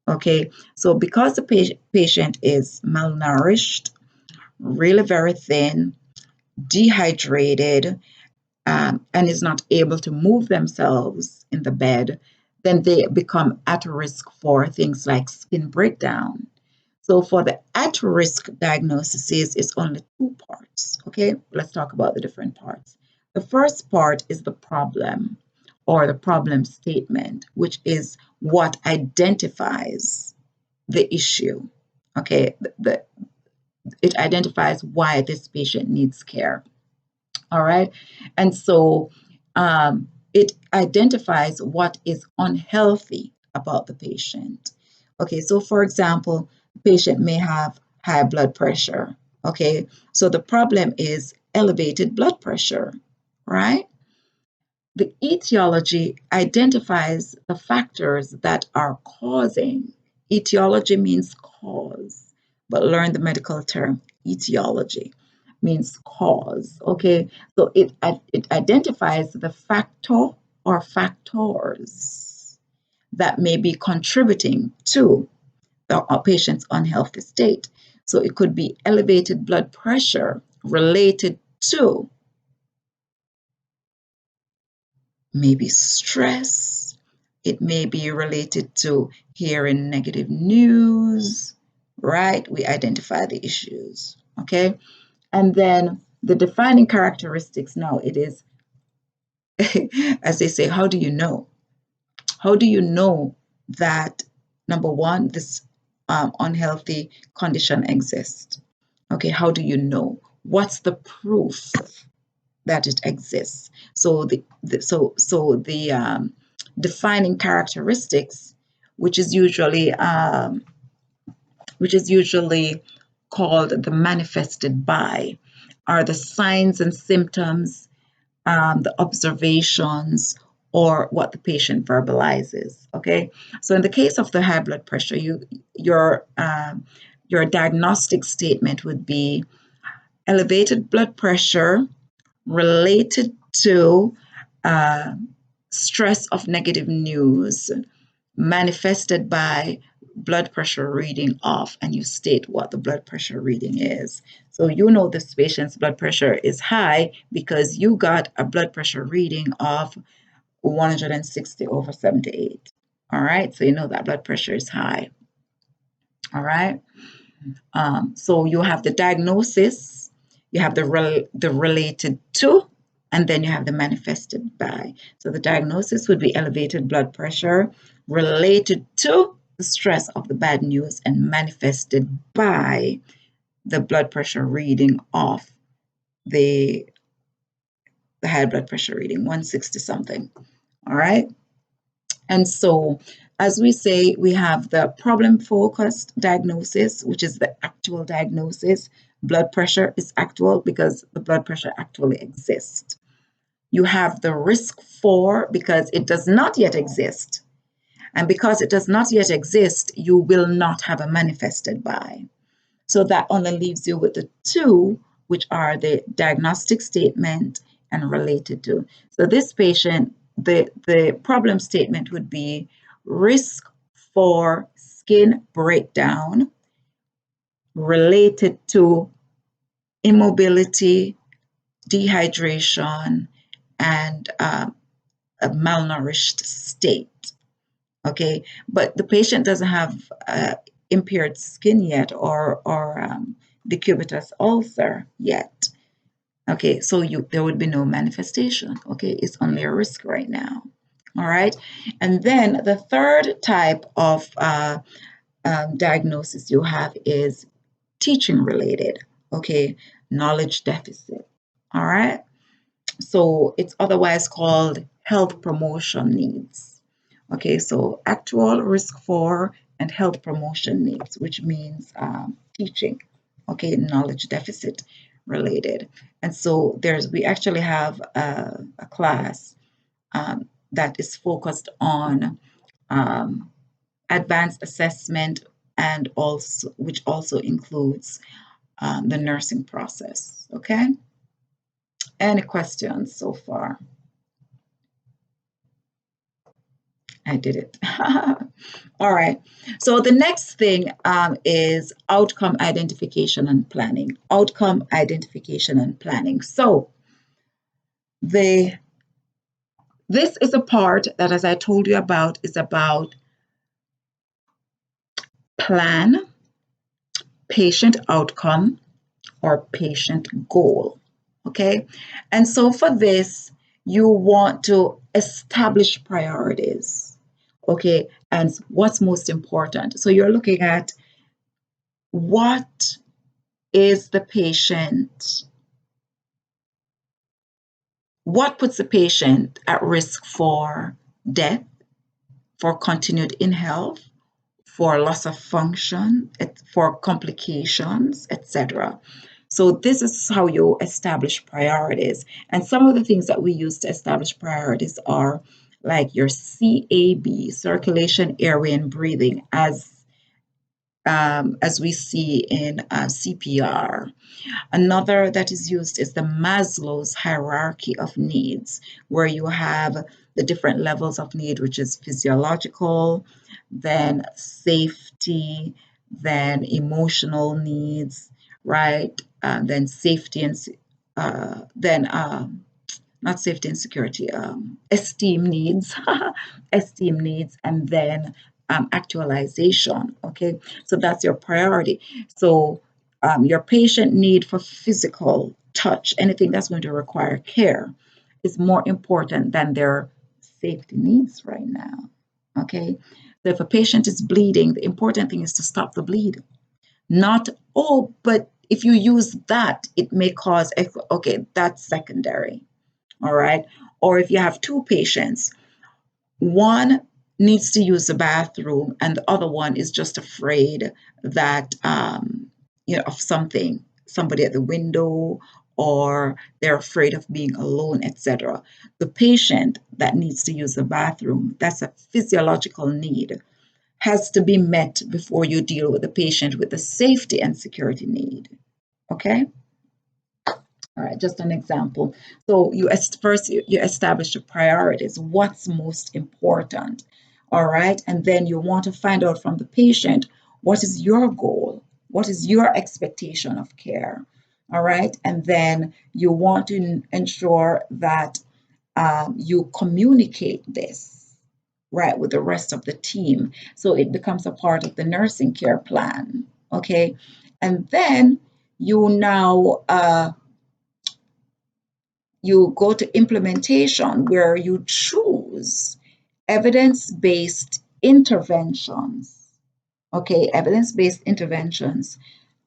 okay? So because the patient is malnourished, really very thin, dehydrated, and is not able to move themselves in the bed, then they become at risk for things like skin breakdown. So for the at-risk diagnosis, it's only 2 parts. Okay, let's talk about the different parts. The first part is the problem or the problem statement, which is what identifies the issue. Okay, it identifies why this patient needs care. All right. And so it identifies what is unhealthy about the patient. Okay. So, for example, the patient may have high blood pressure. Okay. So the problem is elevated blood pressure, right? The etiology identifies the factors that are causing. Etiology means cause, but learn the medical term etiology. means cause. Okay, so it identifies the factor or factors that may be contributing to the patient's unhealthy state. So it could be elevated blood pressure related to maybe stress. It may be related to hearing negative news, right? We identify the issues, okay? And then the defining characteristics now, it is, as they say, how do you know? How do you know that, number one, this unhealthy condition exists? Okay, how do you know? What's the proof that it exists? So the defining characteristics, which is usually called the manifested by, are the signs and symptoms, the observations, or what the patient verbalizes. Okay, so in the case of the high blood pressure, your diagnostic statement would be elevated blood pressure related to uh, stress of negative news manifested by blood pressure reading off, and you state what the blood pressure reading is. So you know this patient's blood pressure is high because you got a blood pressure reading of 160 over 78. All right, so you know that blood pressure is high. All right. So you have the diagnosis, you have the related to, and then you have the manifested by. So the diagnosis would be elevated blood pressure related to the stress of the bad news and manifested by the blood pressure reading of the high blood pressure reading, 160 something. All right. And so, as we say, we have the problem focused diagnosis, which is the actual diagnosis. Blood pressure is actual because the blood pressure actually exists. You have the risk for because it does not yet exist. And because it does not yet exist, you will not have a manifested by. So that only leaves you with the two, which are the diagnostic statement and related to. So this patient, the problem statement would be risk for skin breakdown related to immobility, dehydration, and a malnourished state. Okay, but the patient doesn't have impaired skin yet or decubitus ulcer yet. Okay, so there would be no manifestation. Okay, it's only a risk right now. All right, and then the third type of diagnosis you have is teaching related. Okay, knowledge deficit. All right, so it's otherwise called health promotion needs. Okay, so actual risk for and health promotion needs, which means teaching, okay, knowledge deficit related. And so we actually have a class that is focused on advanced assessment and also which also includes the nursing process. Okay, any questions so far? I did it. All right. So the next thing is outcome identification and planning. Outcome identification and planning. So this is a part that, as I told you about, is about plan, patient outcome, or patient goal. Okay. And so for this, you want to establish priorities. Okay. And what's most important. So you're looking at what is the patient, what puts the patient at risk for death, for continued ill health, for loss of function, for complications, etc. So this is how you establish priorities. And some of the things that we use to establish priorities are like your CAB, circulation, airway, and breathing, as as we see in CPR. Another that is used is the Maslow's hierarchy of needs, where you have the different levels of need, which is physiological, then safety, then emotional needs, right? Then safety and then not safety and security, esteem needs, esteem needs, and then actualization. Okay, so that's your priority. So your patient need for physical touch, anything that's going to require care, is more important than their safety needs right now. Okay, so if a patient is bleeding, the important thing is to stop the bleed, not, oh, but if you use that, it may cause, okay, that's secondary. All right. Or if you have two patients, one needs to use the bathroom and the other one is just afraid that, of something, somebody at the window, or they're afraid of being alone, etc. The patient that needs to use the bathroom, that's a physiological need, has to be met before you deal with the patient with the safety and security need. Okay? All right, just an example. So first you establish the priorities, what's most important. All right, and then you want to find out from the patient, what is your goal? What is your expectation of care? All right, and then you want to ensure that you communicate this right with the rest of the team, so it becomes a part of the nursing care plan. Okay, and then you now you go to implementation, where you choose evidence-based interventions. Okay, evidence-based interventions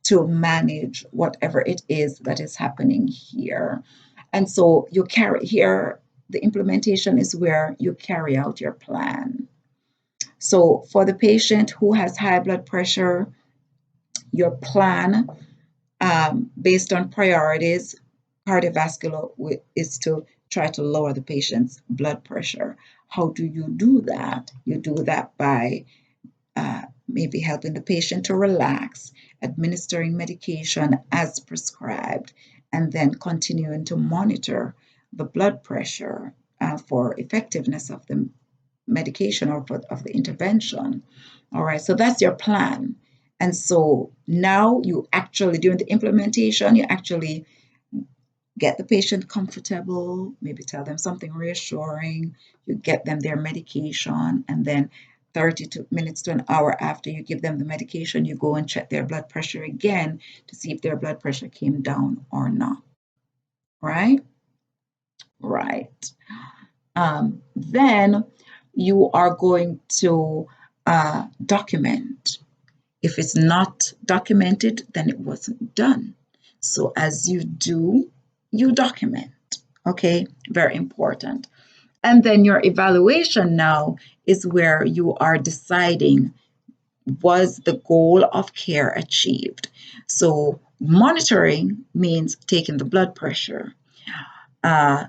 to manage whatever it is that is happening here. And so you carry here, the implementation is where you carry out your plan. So for the patient who has high blood pressure, your plan, based on priorities, cardiovascular is to try to lower the patient's blood pressure. How do you do that? You do that by maybe helping the patient to relax, administering medication as prescribed, and then continuing to monitor the blood pressure for effectiveness of the medication or of the intervention. All right, so that's your plan. And so now you actually, during the implementation, you actually get the patient comfortable, maybe tell them something reassuring, you get them their medication, and then 30 minutes to an hour after you give them the medication, you go and check their blood pressure again to see if their blood pressure came down or not. Right? Right. Then you are going to document. If it's not documented, then it wasn't done. So as you do, you document. Okay, very important. And then your evaluation now is where you are deciding, was the goal of care achieved? So monitoring means taking the blood pressure. Uh,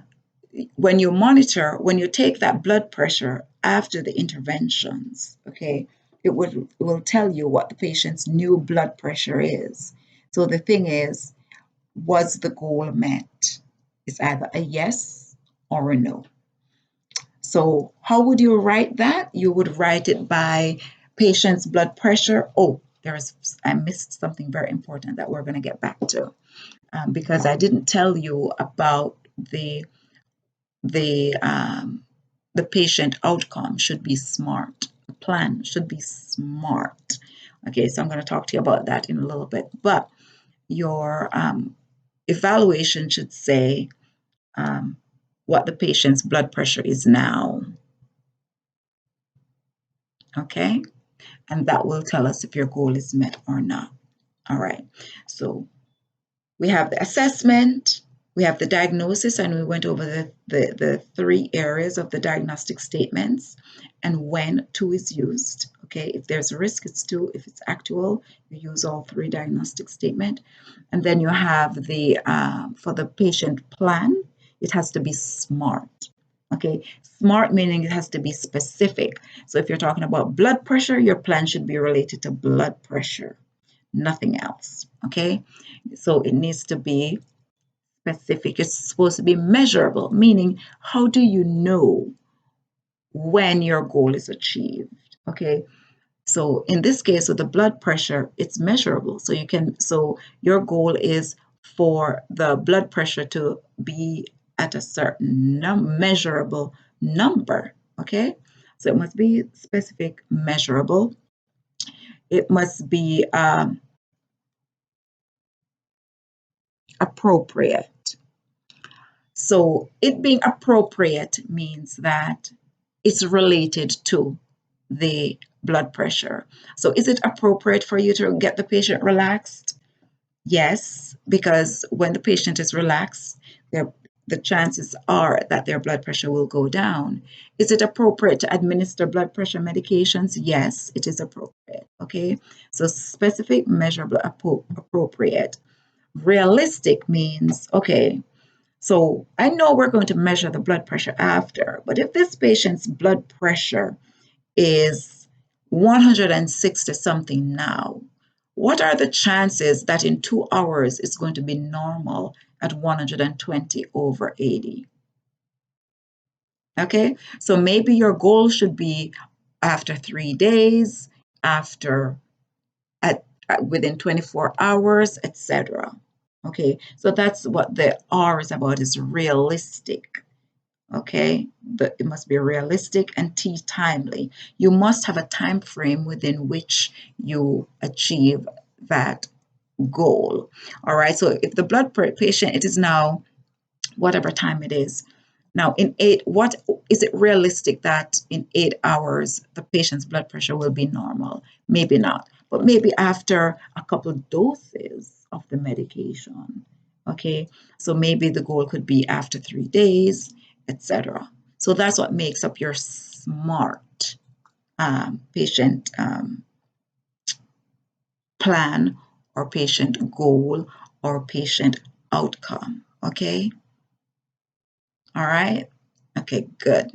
when you monitor, when you take that blood pressure after the interventions, okay, it will tell you what the patient's new blood pressure is. So the thing is, was the goal met? It's either a yes or a no. So how would you write that? You would write it by patient's blood pressure. Oh, I missed something very important that we're going to get back to, because I didn't tell you about the um, the patient outcome should be smart. The plan should be smart. Okay, so I'm going to talk to you about that in a little bit. But your evaluation should say what the patient's blood pressure is now. Okay, and that will tell us if your goal is met or not. All right, so we have the assessment, we have the diagnosis, and we went over the three areas of the diagnostic statements and when two is used. Okay, if there's a risk, it's two. If it's actual, you use all three diagnostic statement. And then you have the, for the patient plan, it has to be SMART. Okay, SMART meaning it has to be specific. So if you're talking about blood pressure, your plan should be related to blood pressure, nothing else. Okay, so it needs to be specific. It's supposed to be measurable, meaning how do you know when your goal is achieved? Okay, so in this case with the blood pressure, it's measurable. So your goal is for the blood pressure to be at a certain measurable number. Okay, so it must be specific, measurable. It must be appropriate. So it being appropriate means that it's related to the blood pressure. So is it appropriate for you to get the patient relaxed? Yes, because when the patient is relaxed, the chances are that their blood pressure will go down. Is it appropriate to administer blood pressure medications? Yes, it is appropriate. Okay, so specific, measurable, appropriate. Realistic means, okay, so I know we're going to measure the blood pressure after, but if this patient's blood pressure is 160 something now, what are the chances that in 2 hours it's going to be normal at 120 over 80? Okay, so maybe your goal should be after 3 days, after within 24 hours, etc. Okay, so that's what the R is about, is realistic. Okay, but it must be realistic and timely. You must have a time frame within which you achieve that goal. All right, so if the blood patient, it is now whatever time it is. Now, what is it realistic that in 8 hours the patient's blood pressure will be normal? Maybe not, but maybe after a couple doses of the medication. Okay, so maybe the goal could be after 3 days, etc. So that's what makes up your SMART patient plan or patient goal or patient outcome. Okay. All right. Okay, good.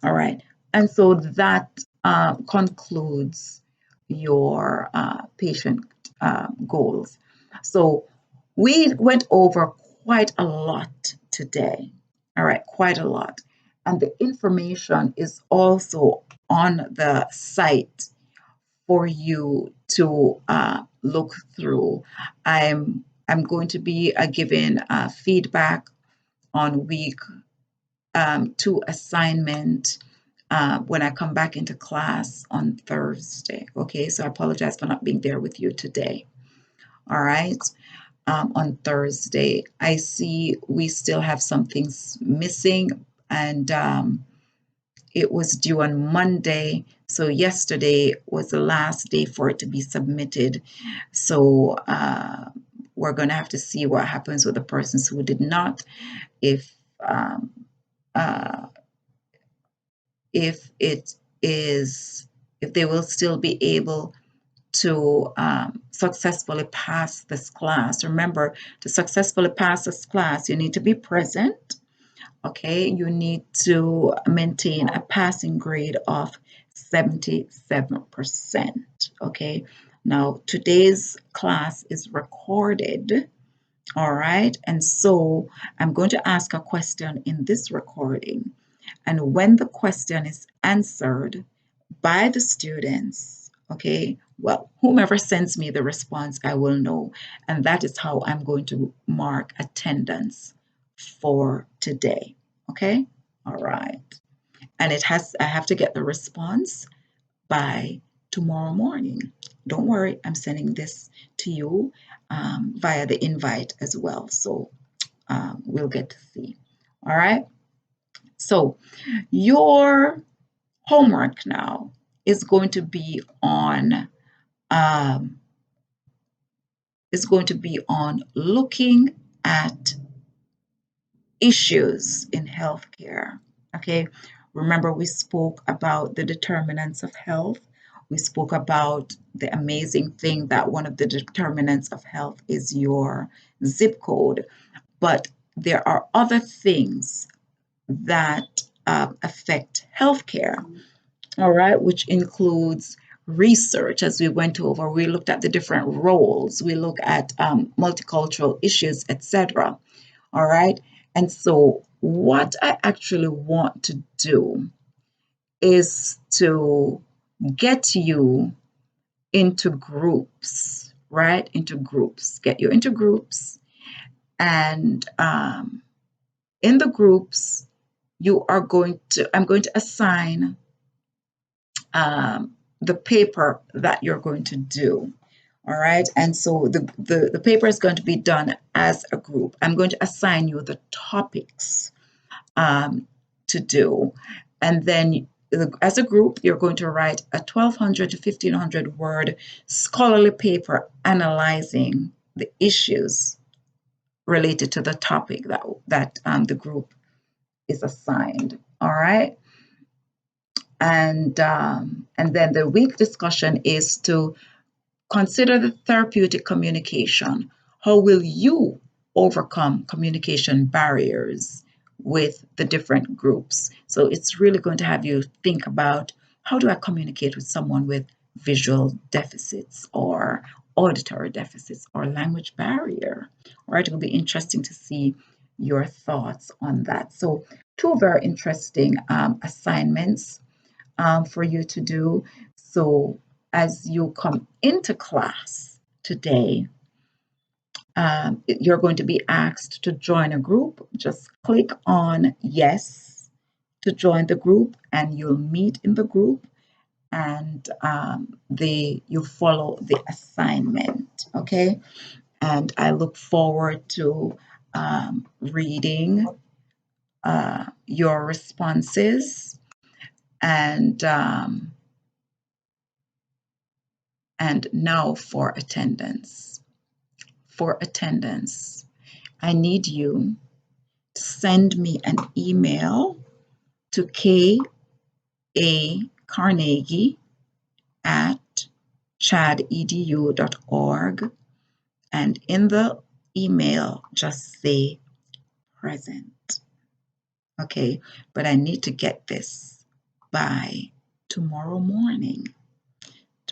All right. And so that concludes your patient goals. So we went over quite a lot today. All right, quite a lot. And the information is also on the site for you to look through. I'm going to be giving feedback on week 2 assignment when I come back into class on Thursday. Okay, so I apologize for not being there with you today. All right, on Thursday, I see we still have some things missing, and it was due on Monday. So yesterday was the last day for it to be submitted. So we're going to have to see what happens with the persons who did not, if um, uh, if it is, if they will still be able to successfully pass this class. Remember, to successfully pass this class, you need to be present. Okay, you need to maintain a passing grade of 77%. Okay, now today's class is recorded. All right, and so I'm going to ask a question in this recording. And when the question is answered by the students, okay, well, whomever sends me the response, I will know. And that is how I'm going to mark attendance for today. Okay, all right. And I have to get the response by tomorrow morning. Don't worry, I'm sending this to you via the invite as well. So we'll get to see. All right. So your homework now is going to be on um, looking at issues in healthcare. Okay, remember we spoke about the determinants of health. We spoke about the amazing thing that one of the determinants of health is your zip code, but there are other things that affect healthcare, all right, which includes research, as we went over. We looked at the different roles, we look at multicultural issues, etc. All right. And so, what I actually want to do is to get you into groups, right? Into groups, get you into groups. And in the groups, I'm going to assign the paper that you're going to do. All right. And so the paper is going to be done as a group. I'm going to assign you the topics to do. And then as a group, you're going to write a 1,200 to 1,500 word scholarly paper analyzing the issues related to the topic that the group is assigned. All right. And then the week discussion is to consider the therapeutic communication. How will you overcome communication barriers with the different groups? So it's really going to have you think about, how do I communicate with someone with visual deficits or auditory deficits or language barrier? All right, it will be interesting to see your thoughts on that. So two very interesting assignments for you to do. So as you come into class today, you're going to be asked to join a group. Just click on yes to join the group, and you'll meet in the group, and you follow the assignment. Okay, and I look forward to reading your responses, and now for attendance. For attendance, I need you to send me an email to kacarnegie@chadedu.org, and in the email just say present. Okay, but I need to get this by tomorrow morning.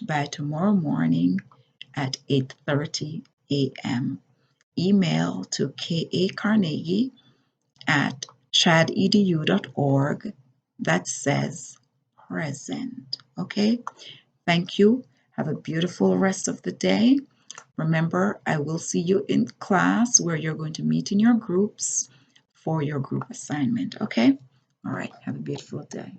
By tomorrow morning at 8:30 a.m. Email to kacarnegie@chadedu.org that says present. Okay, thank you. Have a beautiful rest of the day. Remember, I will see you in class where you're going to meet in your groups for your group assignment. Okay, all right, have a beautiful day.